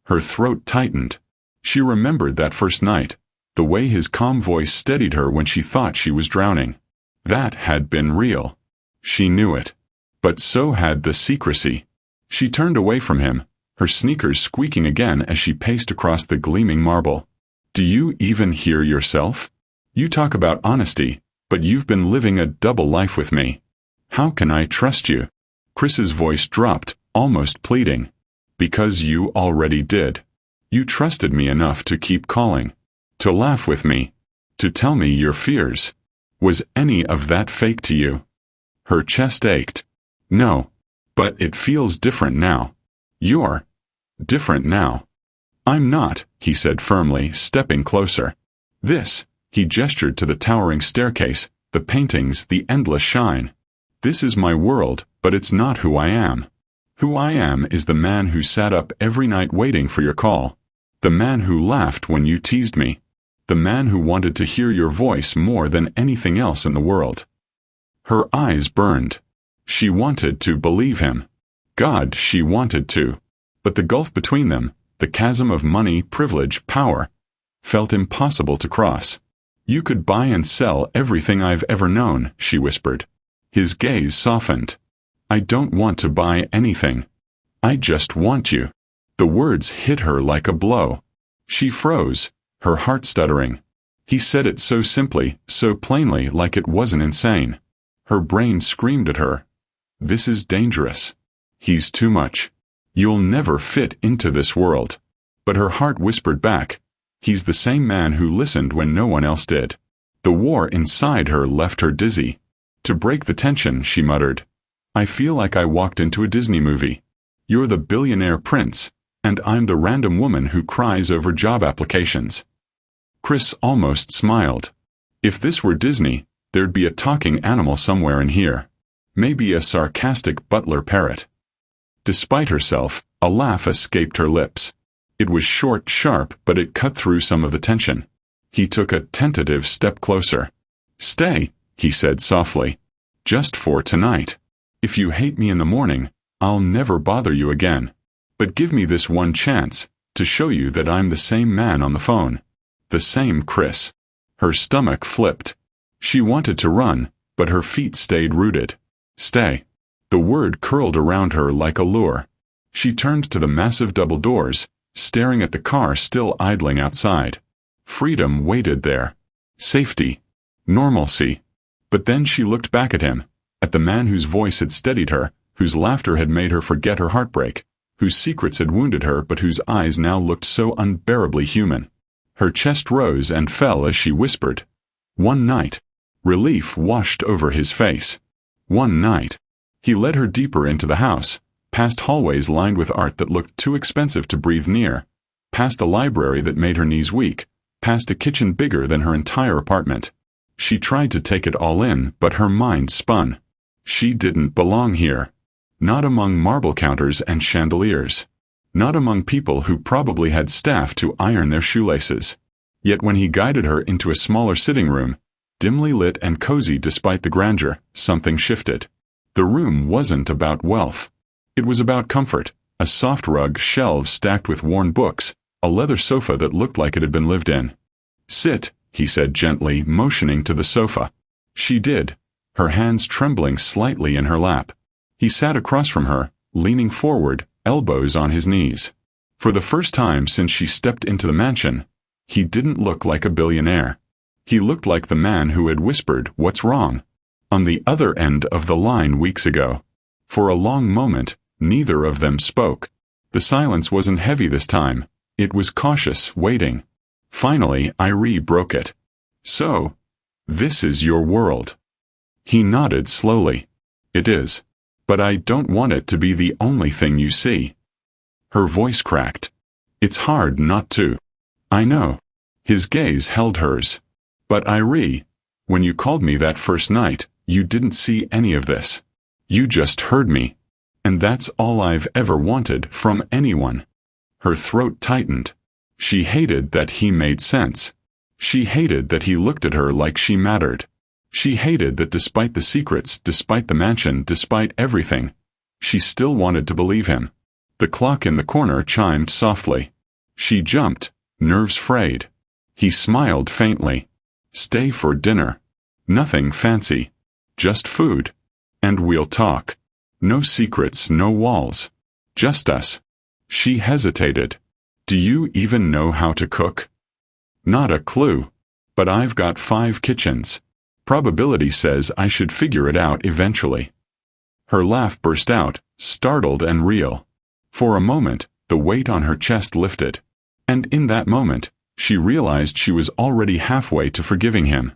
Her throat tightened. She remembered that first night, the way his calm voice steadied her when she thought she was drowning. That had been real. She knew it. But so had the secrecy. She turned away from him, her sneakers squeaking again as she paced across the gleaming marble. Do you even hear yourself? You talk about honesty, but you've been living a double life with me. How can I trust you? Chris's voice dropped, almost pleading. Because you already did. You trusted me enough to keep calling. To laugh with me. To tell me your fears. Was any of that fake to you? Her chest ached. No. But it feels different now. You're different now. I'm not, he said firmly, stepping closer. This, he gestured to the towering staircase, the paintings, the endless shine. This is my world, but it's not who I am. Who I am is the man who sat up every night waiting for your call. The man who laughed when you teased me. The man who wanted to hear your voice more than anything else in the world. Her eyes burned. She wanted to believe him. God, she wanted to. But the gulf between them, the chasm of money, privilege, power, felt impossible to cross. You could buy and sell everything I've ever known, she whispered. His gaze softened. I don't want to buy anything. I just want you. The words hit her like a blow. She froze, her heart stuttering. He said it so simply, so plainly, like it wasn't insane. Her brain screamed at her. This is dangerous. He's too much. You'll never fit into this world. But her heart whispered back. He's the same man who listened when no one else did. The war inside her left her dizzy. To break the tension, she muttered. I feel like I walked into a Disney movie. You're the billionaire prince, and I'm the random woman who cries over job applications. Chris almost smiled. If this were Disney, there'd be a talking animal somewhere in here. Maybe a sarcastic butler parrot. Despite herself, a laugh escaped her lips. It was short, sharp, but it cut through some of the tension. He took a tentative step closer. Stay, he said softly. Just for tonight. If you hate me in the morning, I'll never bother you again. But give me this one chance, to show you that I'm the same man on the phone. The same Chris. Her stomach flipped. She wanted to run, but her feet stayed rooted. Stay. The word curled around her like a lure. She turned to the massive double doors, staring at the car still idling outside. Freedom waited there. Safety. Normalcy. But then she looked back at him, at the man whose voice had steadied her, whose laughter had made her forget her heartbreak, whose secrets had wounded her but whose eyes now looked so unbearably human. Her chest rose and fell as she whispered. One night. Relief washed over his face. One night. He led her deeper into the house, past hallways lined with art that looked too expensive to breathe near, past a library that made her knees weak, past a kitchen bigger than her entire apartment. She tried to take it all in, but her mind spun. She didn't belong here. Not among marble counters and chandeliers. Not among people who probably had staff to iron their shoelaces. Yet when he guided her into a smaller sitting room, dimly lit and cozy despite the grandeur, something shifted. The room wasn't about wealth. It was about comfort, a soft rug, shelves stacked with worn books, a leather sofa that looked like it had been lived in. Sit, he said gently, motioning to the sofa. She did, her hands trembling slightly in her lap. He sat across from her, leaning forward, elbows on his knees. For the first time since she stepped into the mansion, he didn't look like a billionaire. He looked like the man who had whispered, "What's wrong?" on the other end of the line weeks ago. For a long moment, neither of them spoke. The silence wasn't heavy this time. It was cautious, waiting. Finally, Irie broke it. So, this is your world. He nodded slowly. It is. But I don't want it to be the only thing you see. Her voice cracked. It's hard not to. I know. His gaze held hers. But Irie, when you called me that first night, you didn't see any of this. You just heard me. And that's all I've ever wanted from anyone. Her throat tightened. She hated that he made sense. She hated that he looked at her like she mattered. She hated that despite the secrets, despite the mansion, despite everything, she still wanted to believe him. The clock in the corner chimed softly. She jumped, nerves frayed. He smiled faintly. Stay for dinner. Nothing fancy. Just food. And we'll talk. No secrets, no walls. Just us. She hesitated. Do you even know how to cook? Not a clue. But I've got 5 kitchens. Probability says I should figure it out eventually. Her laugh burst out, startled and real. For a moment, the weight on her chest lifted. And in that moment, she realized she was already halfway to forgiving him.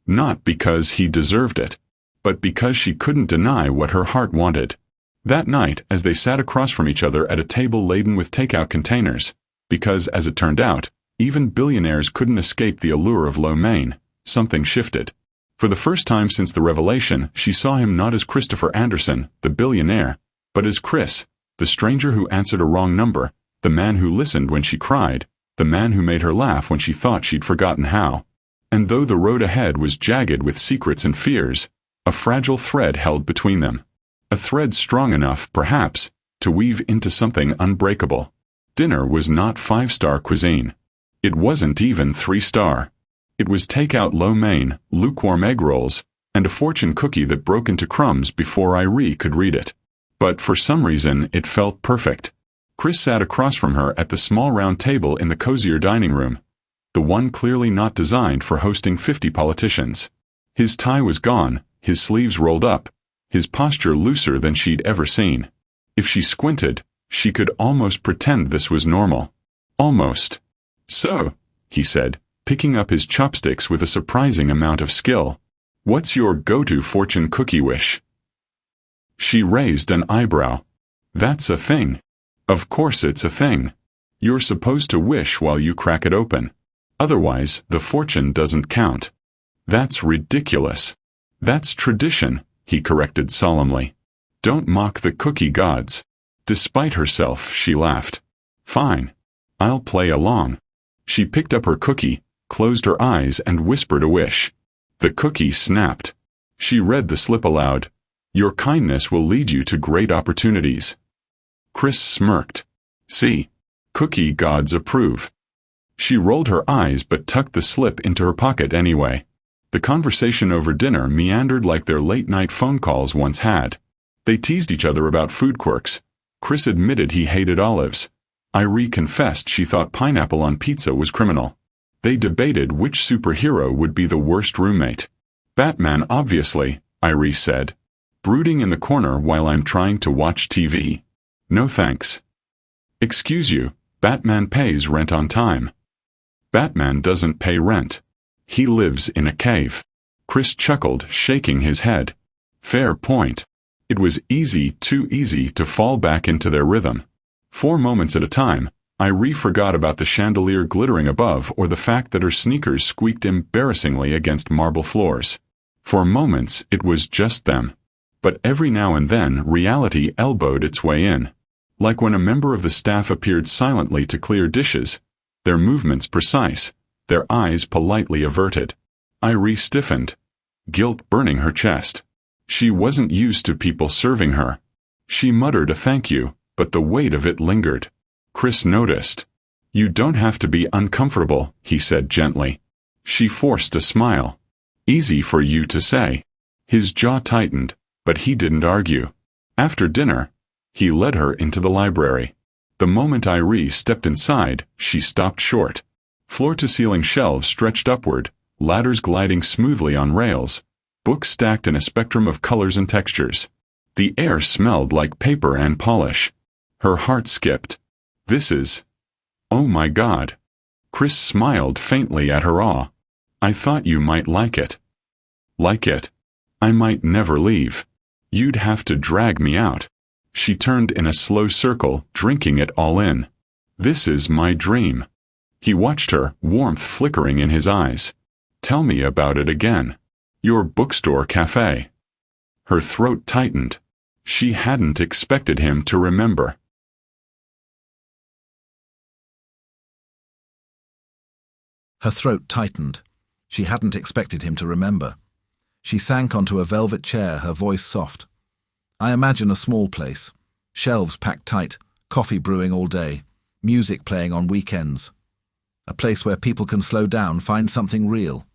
Not because he deserved it, but because she couldn't deny what her heart wanted. That night, as they sat across from each other at a table laden with takeout containers, because, as it turned out, even billionaires couldn't escape the allure of lo mein, something shifted. For the first time since the revelation, she saw him not as Christopher Anderson, the billionaire, but as Chris, the stranger who answered a wrong number, the man who listened when she cried, the man who made her laugh when she thought she'd forgotten how. And though the road ahead was jagged with secrets and fears, a fragile thread held between them. A thread strong enough, perhaps, to weave into something unbreakable. Dinner was not 5-star cuisine. It wasn't even 3-star. It was takeout lo mein, lukewarm egg rolls, and a fortune cookie that broke into crumbs before Irie could read it. But for some reason, it felt perfect. Chris sat across from her at the small round table in the cozier dining room, the one clearly not designed for hosting 50 politicians. His tie was gone, his sleeves rolled up, his posture looser than she'd ever seen. If she squinted, she could almost pretend this was normal. Almost. So, he said, picking up his chopsticks with a surprising amount of skill, what's your go-to fortune cookie wish? She raised an eyebrow. That's a thing. Of course it's a thing. You're supposed to wish while you crack it open. Otherwise, the fortune doesn't count. That's ridiculous. That's tradition, he corrected solemnly. Don't mock the cookie gods. Despite herself, she laughed. Fine. I'll play along. She picked up her cookie, closed her eyes and whispered a wish. The cookie snapped. She read the slip aloud. Your kindness will lead you to great opportunities. Chris smirked. See. Cookie gods approve. She rolled her eyes but tucked the slip into her pocket anyway. The conversation over dinner meandered like their late-night phone calls once had. They teased each other about food quirks. Chris admitted he hated olives. Irie confessed she thought pineapple on pizza was criminal. They debated which superhero would be the worst roommate. Batman, obviously, Irie said. Brooding in the corner while I'm trying to watch TV. No thanks. Excuse you, Batman pays rent on time. Batman doesn't pay rent. He lives in a cave. Chris chuckled, shaking his head. Fair point. It was easy, too easy to fall back into their rhythm. For moments at a time, Irie forgot about the chandelier glittering above or the fact that her sneakers squeaked embarrassingly against marble floors. For moments, it was just them. But every now and then, reality elbowed its way in. Like when a member of the staff appeared silently to clear dishes, their movements precise, their eyes politely averted. Irie stiffened, guilt burning her chest. She wasn't used to people serving her. She muttered a thank you, but the weight of it lingered. Chris noticed. You don't have to be uncomfortable, he said gently. She forced a smile. Easy for you to say. His jaw tightened, but he didn't argue. After dinner, he led her into the library. The moment Irie stepped inside, she stopped short. Floor-to-ceiling shelves stretched upward, ladders gliding smoothly on rails, books stacked in a spectrum of colors and textures. The air smelled like paper and polish. Her heart skipped. This is... Oh my God. Chris smiled faintly at her awe. I thought you might like it. Like it? I might never leave. You'd have to drag me out. She turned in a slow circle, drinking it all in. This is my dream. He watched her, warmth flickering in his eyes. Tell me about it again. Your bookstore cafe. Her throat tightened. She hadn't expected him to remember. Her throat tightened. She hadn't expected him to remember. She sank onto a velvet chair, her voice soft. I imagine a small place. Shelves packed tight, coffee brewing all day. Music playing on weekends. A place where people can slow down, find something real.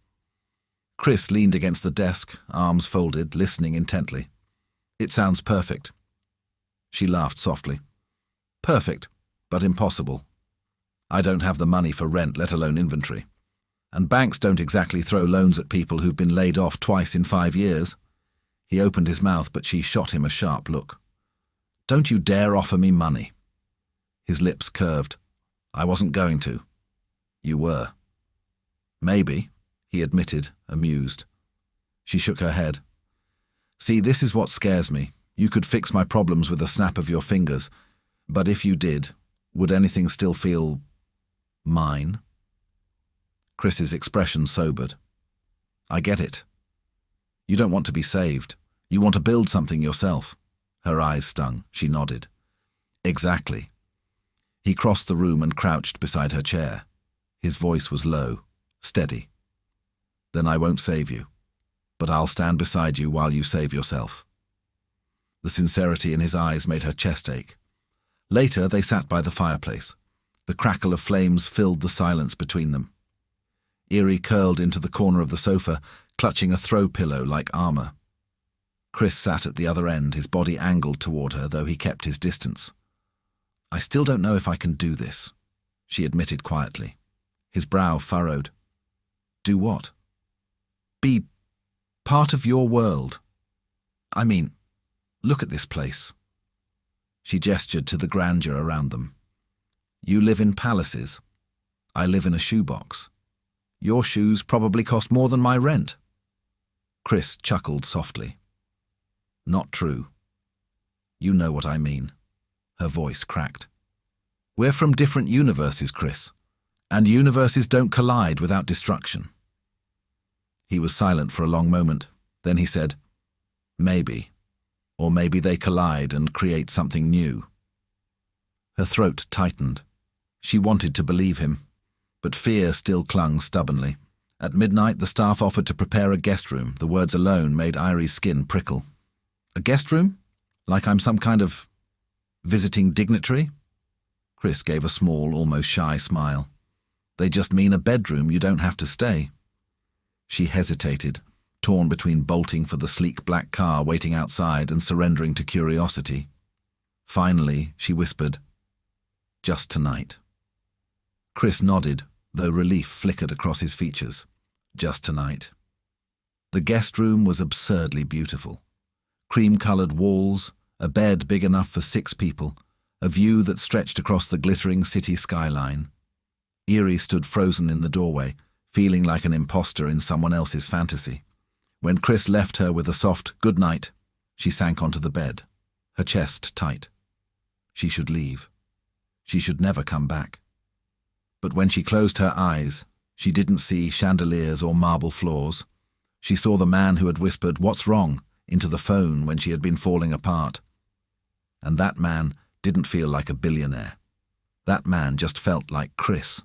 Chris leaned against the desk, arms folded, listening intently. It sounds perfect. She laughed softly. Perfect, but impossible. I don't have the money for rent, let alone inventory. And banks don't exactly throw loans at people who've been laid off twice in 5 years. He opened his mouth, but she shot him a sharp look. Don't you dare offer me money. His lips curved. I wasn't going to. You were. Maybe, he admitted, amused. She shook her head. See, this is what scares me. You could fix my problems with a snap of your fingers, but if you did, would anything still feel mine? Chris's expression sobered. I get it. You don't want to be saved. You want to build something yourself. Her eyes stung. She nodded. Exactly. He crossed the room and crouched beside her chair. His voice was low, steady. Then I won't save you, but I'll stand beside you while you save yourself. The sincerity in his eyes made her chest ache. Later, they sat by the fireplace. The crackle of flames filled the silence between them. Eerie curled into the corner of the sofa, clutching a throw pillow like armor. Chris sat at the other end, his body angled toward her, though he kept his distance. I still don't know if I can do this, she admitted quietly. His brow furrowed. Do what? Be part of your world. I mean, look at this place. She gestured to the grandeur around them. You live in palaces. I live in a shoebox. Your shoes probably cost more than my rent. Chris chuckled softly. Not true. You know what I mean. Her voice cracked. We're from different universes, Chris, and universes don't collide without destruction. He was silent for a long moment. Then he said, maybe. Or maybe they collide and create something new. Her throat tightened. She wanted to believe him, but fear still clung stubbornly. At midnight, the staff offered to prepare a guest room. The words alone made Irie's skin prickle. A guest room? Like I'm some kind of visiting dignitary? Chris gave a small, almost shy smile. They just mean a bedroom, you don't have to stay. She hesitated, torn between bolting for the sleek black car waiting outside and surrendering to curiosity. Finally, she whispered, just tonight. Chris nodded, though relief flickered across his features. Just tonight. The guest room was absurdly beautiful. Cream-colored walls, a bed big enough for 6 people, a view that stretched across the glittering city skyline. Irie stood frozen in the doorway, feeling like an imposter in someone else's fantasy. When Chris left her with a soft good night, she sank onto the bed, her chest tight. She should leave. She should never come back. But when she closed her eyes, she didn't see chandeliers or marble floors. She saw the man who had whispered, "What's wrong?" into the phone when she had been falling apart. And that man didn't feel like a billionaire. That man just felt like Chris.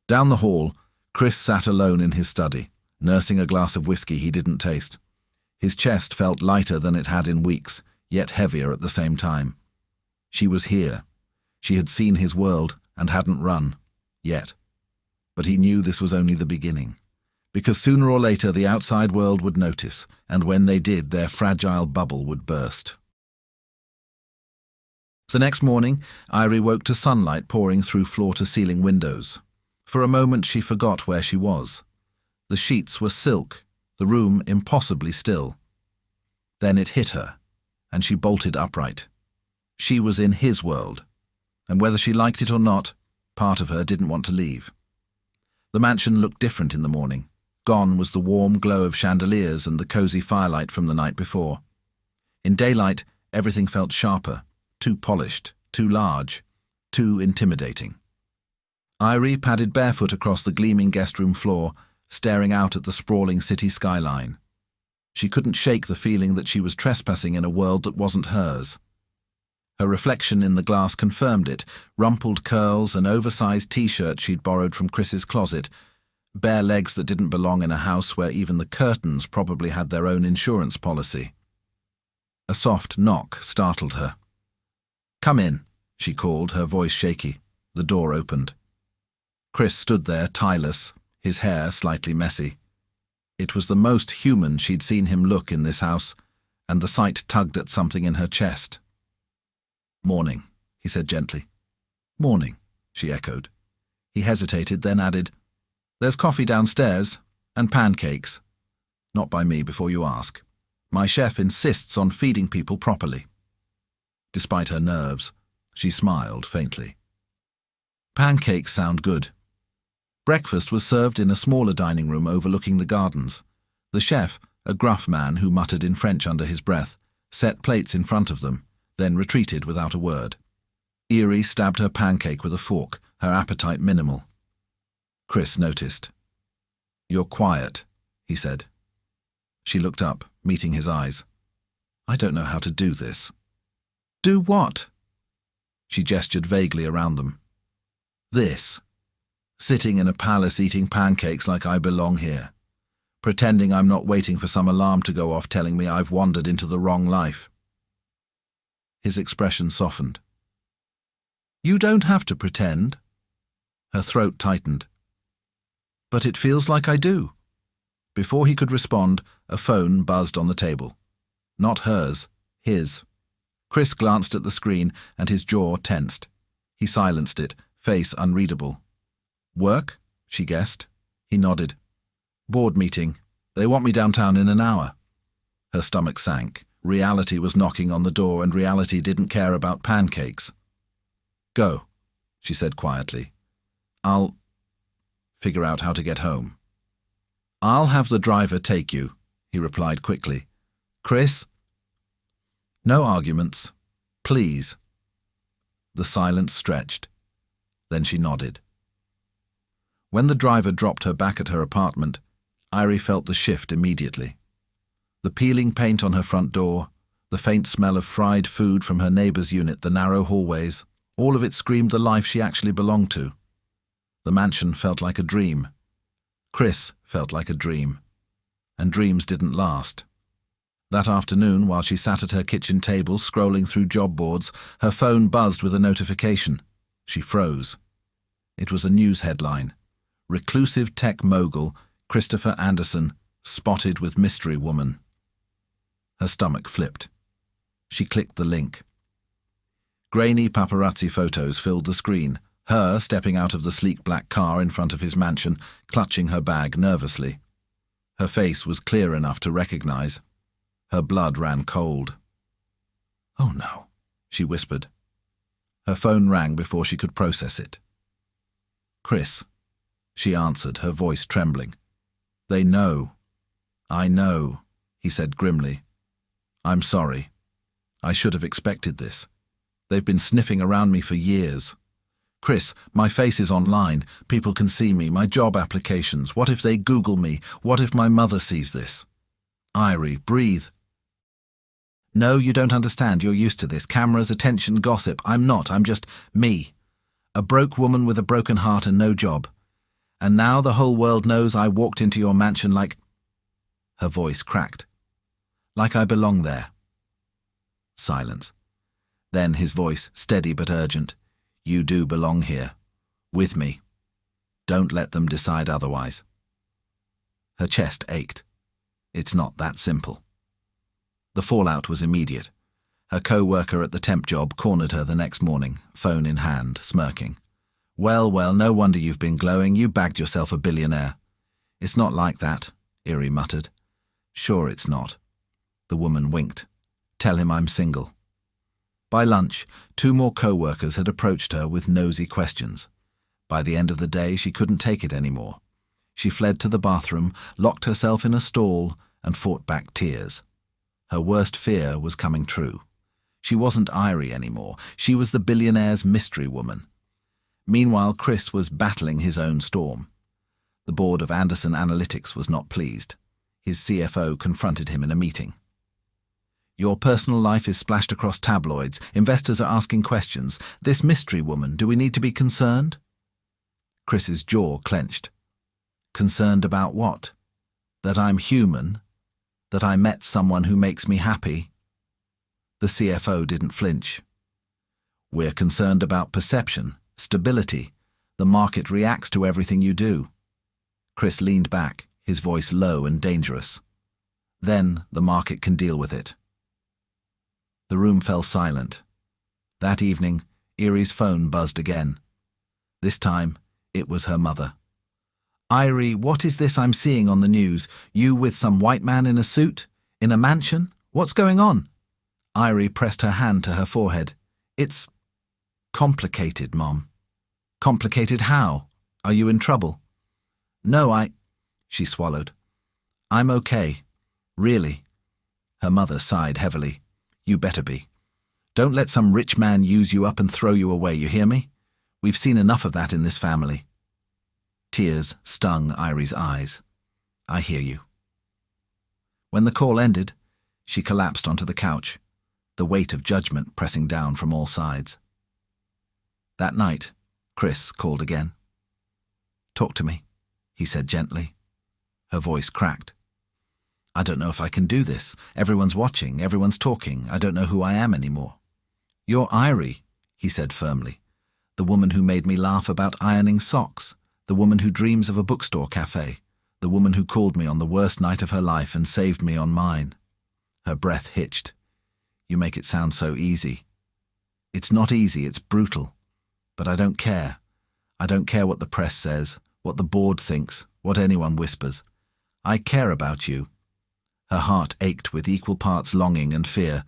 Down the hall, Chris sat alone in his study, nursing a glass of whiskey he didn't taste. His chest felt lighter than it had in weeks, yet heavier at the same time. She was here. She had seen his world and hadn't run, yet. But he knew this was only the beginning, because sooner or later the outside world would notice, and when they did, their fragile bubble would burst. The next morning, Irie woke to sunlight pouring through floor-to-ceiling windows. For a moment she forgot where she was. The sheets were silk, the room impossibly still. Then it hit her, and she bolted upright. She was in his world, and whether she liked it or not, part of her didn't want to leave. The mansion looked different in the morning. Gone was the warm glow of chandeliers and the cozy firelight from the night before. In daylight, everything felt sharper, too polished, too large, too intimidating. Irie padded barefoot across the gleaming guest room floor, staring out at the sprawling city skyline. She couldn't shake the feeling that she was trespassing in a world that wasn't hers. Her reflection in the glass confirmed it, rumpled curls, an oversized t-shirt she'd borrowed from Chris's closet, bare legs that didn't belong in a house where even the curtains probably had their own insurance policy. A soft knock startled her. "Come in," she called, her voice shaky. The door opened. Chris stood there, tieless, his hair slightly messy. It was the most human she'd seen him look in this house, and the sight tugged at something in her chest. "Morning," he said gently. "Morning," she echoed. He hesitated, then added, "There's coffee downstairs, and pancakes. Not by me before you ask. My chef insists on feeding people properly." Despite her nerves, she smiled faintly. "Pancakes sound good." Breakfast was served in a smaller dining room overlooking the gardens. The chef, a gruff man who muttered in French under his breath, set plates in front of them, then retreated without a word. Eerie stabbed her pancake with a fork, her appetite minimal. Chris noticed. "You're quiet," he said. She looked up, meeting his eyes. "I don't know how to do this." "Do what?" She gestured vaguely around them. "This. Sitting in a palace eating pancakes like I belong here. Pretending I'm not waiting for some alarm to go off telling me I've wandered into the wrong life." His expression softened. "You don't have to pretend." Her throat tightened. "But it feels like I do." Before he could respond, a phone buzzed on the table. Not hers, his. Chris glanced at the screen and his jaw tensed. He silenced it, face unreadable. "Work?" she guessed. He nodded. "Board meeting. They want me downtown in an hour." Her stomach sank. Reality was knocking on the door, and reality didn't care about pancakes. "Go," she said quietly. "I'll figure out how to get home." "I'll have the driver take you," he replied quickly. "Chris?" "No arguments. Please." The silence stretched. Then she nodded. When the driver dropped her back at her apartment, Irie felt the shift immediately. The peeling paint on her front door, the faint smell of fried food from her neighbor's unit, the narrow hallways, all of it screamed the life she actually belonged to. The mansion felt like a dream. Chris felt like a dream. And dreams didn't last. That afternoon, while she sat at her kitchen table scrolling through job boards, her phone buzzed with a notification. She froze. It was a news headline. "Reclusive tech mogul Christopher Anderson spotted with mystery woman." Her stomach flipped. She clicked the link. Grainy paparazzi photos filled the screen, her stepping out of the sleek black car in front of his mansion, clutching her bag nervously. Her face was clear enough to recognize. Her blood ran cold. "Oh no," she whispered. Her phone rang before she could process it. "Chris," she answered, her voice trembling. "They know." "I know," he said grimly. "I'm sorry. I should have expected this. They've been sniffing around me for years. Chris, my face is online. People can see me, my job applications. What if they Google me? What if my mother sees this?" "Irie, breathe." "No, you don't understand. You're used to this. Cameras, attention, gossip. I'm not. I'm just me. A broke woman with a broken heart and no job. And now the whole world knows I walked into your mansion like—" Her voice cracked. "Like I belong there." Silence. Then his voice, steady but urgent. "You do belong here. With me. Don't let them decide otherwise." Her chest ached. It's not that simple. The fallout was immediate. Her co-worker at the temp job cornered her the next morning, phone in hand, smirking. Well, no wonder you've been glowing. You bagged yourself a billionaire." "It's not like that," Irie muttered. "Sure it's not." The woman winked. "Tell him I'm single." By lunch, 2 more co-workers had approached her with nosy questions. By the end of the day, she couldn't take it anymore. She fled to the bathroom, locked herself in a stall, and fought back tears. Her worst fear was coming true. She wasn't Irie anymore. She was the billionaire's mystery woman. Meanwhile, Chris was battling his own storm. The board of Anderson Analytics was not pleased. His CFO confronted him in a meeting. "Your personal life is splashed across tabloids. Investors are asking questions. This mystery woman, do we need to be concerned?" Chris's jaw clenched. "Concerned about what? That I'm human? That I met someone who makes me happy?" The CFO didn't flinch. We're concerned about perception, stability. The market reacts to everything you do. Chris leaned back, his voice low and dangerous. Then the market can deal with it. The room fell silent. That evening, Erie's phone buzzed again. This time, it was her mother. "Irie, what is this I'm seeing on the news? You with some white man in a suit? In a mansion? What's going on?" Irie pressed her hand to her forehead. "It's complicated, Mom." "Complicated how? Are you in trouble?" "No, She swallowed. "I'm okay. Really." Her mother sighed heavily. "You better be. Don't let some rich man use you up and throw you away, you hear me? We've seen enough of that in this family." Tears stung Irie's eyes. "I hear you." When the call ended, she collapsed onto the couch, the weight of judgment pressing down from all sides. That night, Chris called again. "Talk to me," he said gently. Her voice cracked. "I don't know if I can do this. Everyone's watching, everyone's talking. I don't know who I am anymore." "You're Irie," he said firmly. "The woman who made me laugh about ironing socks. The woman who dreams of a bookstore cafe. The woman who called me on the worst night of her life and saved me on mine." Her breath hitched. "You make it sound so easy." "It's not easy, it's brutal. But I don't care. I don't care what the press says, what the board thinks, what anyone whispers. I care about you." Her heart ached with equal parts longing and fear,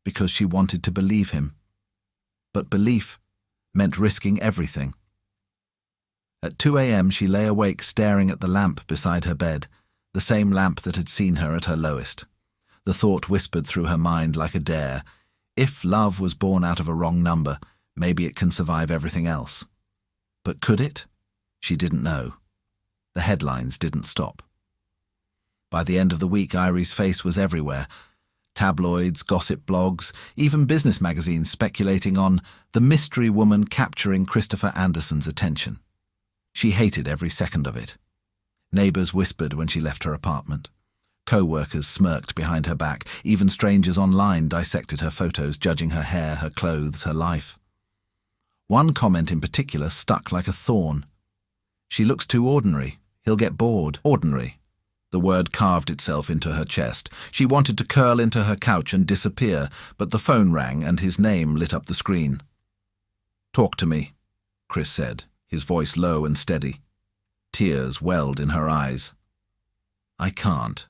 because she wanted to believe him. But belief meant risking everything. At 2 a.m. she lay awake staring at the lamp beside her bed, the same lamp that had seen her at her lowest. The thought whispered through her mind like a dare. If love was born out of a wrong number, maybe it can survive everything else. But could it? She didn't know. The headlines didn't stop. By the end of the week, Irie's face was everywhere. Tabloids, gossip blogs, even business magazines speculating on the mystery woman capturing Christopher Anderson's attention. She hated every second of it. Neighbors whispered when she left her apartment. Co-workers smirked behind her back. Even strangers online dissected her photos, judging her hair, her clothes, her life. One comment in particular stuck like a thorn. "She looks too ordinary. He'll get bored." Ordinary. The word carved itself into her chest. She wanted to curl into her couch and disappear, but the phone rang and his name lit up the screen. "Talk to me," Chris said, his voice low and steady. Tears welled in her eyes. "I can't.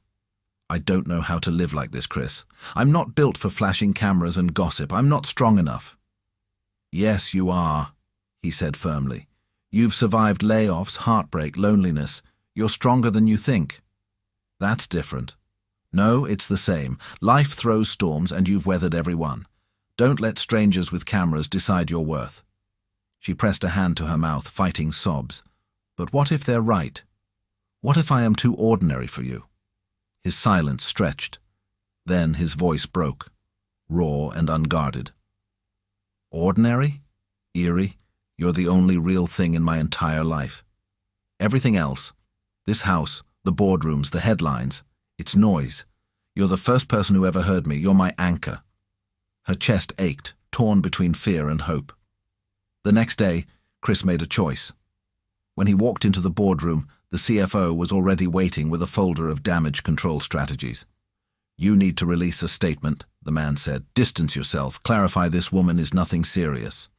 I don't know how to live like this, Chris. I'm not built for flashing cameras and gossip. I'm not strong enough." "Yes, you are," he said firmly. "You've survived layoffs, heartbreak, loneliness. You're stronger than you think." "That's different." "No, it's the same. Life throws storms and you've weathered every one. Don't let strangers with cameras decide your worth." She pressed a hand to her mouth, fighting sobs. "But what if they're right? What if I am too ordinary for you?" His silence stretched. Then his voice broke, raw and unguarded. "Ordinary? Irie, you're the only real thing in my entire life. Everything else, this house, the boardrooms, the headlines, it's noise. You're the first person who ever heard me. You're my anchor." Her chest ached, torn between fear and hope. The next day, Chris made a choice. When he walked into the boardroom, the CFO was already waiting with a folder of damage control strategies. "You need to release a statement," the man said. "Distance yourself. Clarify this woman is nothing serious."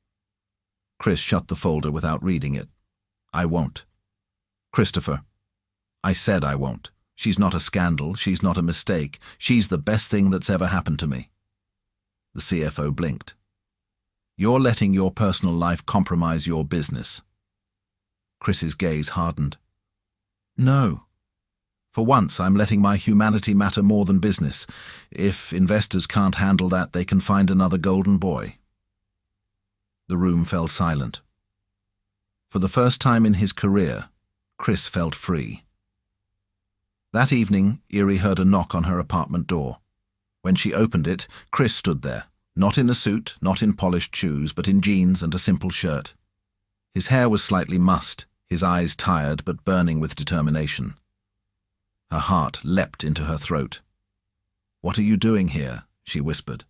Chris shut the folder without reading it. "I won't." "Christopher, I said I won't. She's not a scandal. She's not a mistake. She's the best thing that's ever happened to me." The CFO blinked. "You're letting your personal life compromise your business." Chris's gaze hardened. "No. For once, I'm letting my humanity matter more than business. If investors can't handle that, they can find another golden boy." The room fell silent. For the first time in his career, Chris felt free. That evening, Irie heard a knock on her apartment door. When she opened it, Chris stood there, not in a suit, not in polished shoes, but in jeans and a simple shirt. His hair was slightly mussed, his eyes tired but burning with determination. Her heart leapt into her throat. "What are you doing here?" she whispered.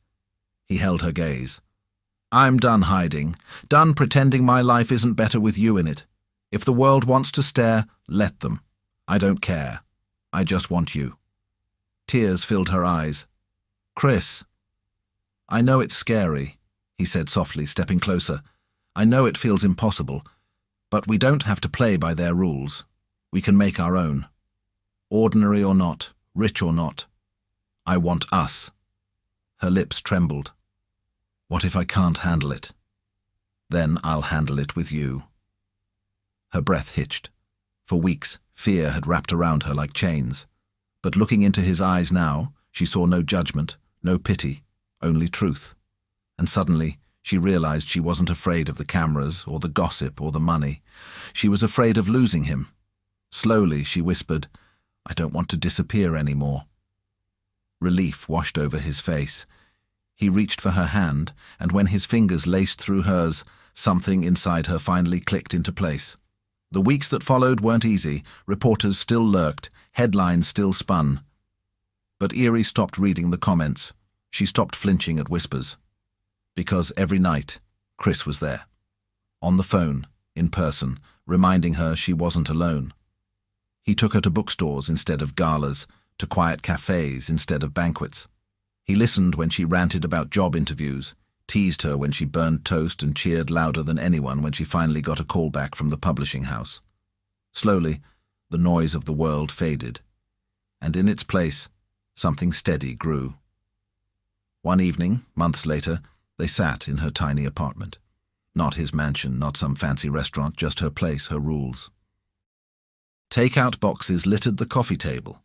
He held her gaze. I'm done hiding, done pretending my life isn't better with you in it. If the world wants to stare, let them. I don't care. I just want you. Tears filled her eyes. Chris. I know it's scary, he said softly, stepping closer. I know it feels impossible, but we don't have to play by their rules. We can make our own. Ordinary or not, rich or not. I want us. Her lips trembled. What if I can't handle it? Then I'll handle it with you. Her breath hitched. For weeks, fear had wrapped around her like chains. But looking into his eyes now, she saw no judgment, no pity, only truth. And suddenly, she realized she wasn't afraid of the cameras or the gossip or the money. She was afraid of losing him. Slowly, she whispered, I don't want to disappear anymore. Relief washed over his face. He reached for her hand, and when his fingers laced through hers, something inside her finally clicked into place. The weeks that followed weren't easy. Reporters still lurked, headlines still spun. But Eerie stopped reading the comments. She stopped flinching at whispers. Because every night, Chris was there. On the phone, in person, reminding her she wasn't alone. He took her to bookstores instead of galas, to quiet cafes instead of banquets. He listened when she ranted about job interviews, teased her when she burned toast and cheered louder than anyone when she finally got a call back from the publishing house. Slowly, the noise of the world faded, and in its place, something steady grew. One evening, months later, they sat in her tiny apartment. Not his mansion, not some fancy restaurant, just her place, her rules. Take-out boxes littered the coffee table.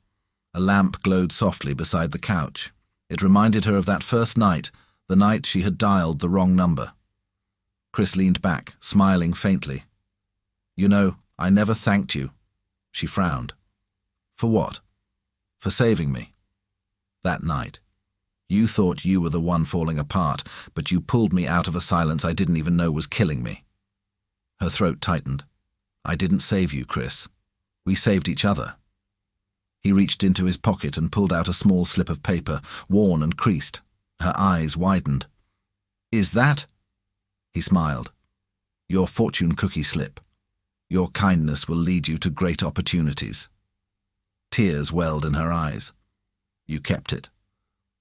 A lamp glowed softly beside the couch. It reminded her of that first night, the night she had dialed the wrong number. Chris leaned back, smiling faintly. You know, I never thanked you. She frowned. For what? For saving me. That night. You thought you were the one falling apart, but you pulled me out of a silence I didn't even know was killing me. Her throat tightened. I didn't save you, Chris. We saved each other. He reached into his pocket and pulled out a small slip of paper, worn and creased. Her eyes widened. Is that? He smiled. Your fortune cookie slip. Your kindness will lead you to great opportunities. Tears welled in her eyes. You kept it.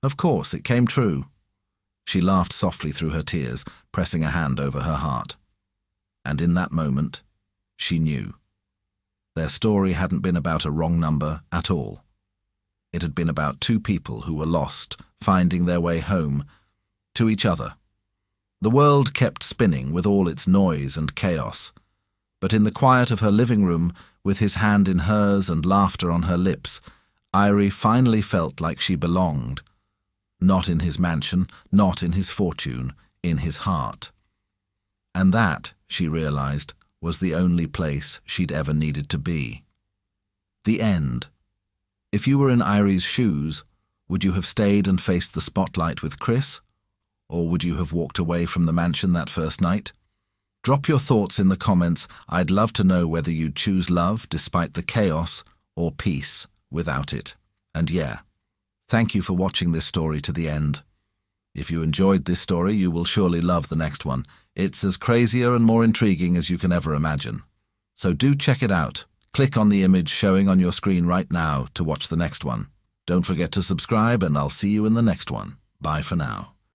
Of course, it came true. She laughed softly through her tears, pressing a hand over her heart. And in that moment, she knew. Their story hadn't been about a wrong number at all. It had been about two people who were lost, finding their way home, to each other. The world kept spinning with all its noise and chaos, but in the quiet of her living room, with his hand in hers and laughter on her lips, Irie finally felt like she belonged. Not in his mansion, not in his fortune, in his heart. And that, she realized, was the only place she'd ever needed to be. The end. If you were in Irie's shoes, would you have stayed and faced the spotlight with Chris? Or would you have walked away from the mansion that first night? Drop your thoughts in the comments. I'd love to know whether you'd choose love despite the chaos or peace without it. And yeah, thank you for watching this story to the end. If you enjoyed this story, you will surely love the next one. It's as crazier and more intriguing as you can ever imagine. So do check it out. Click on the image showing on your screen right now to watch the next one. Don't forget to subscribe, and I'll see you in the next one. Bye for now.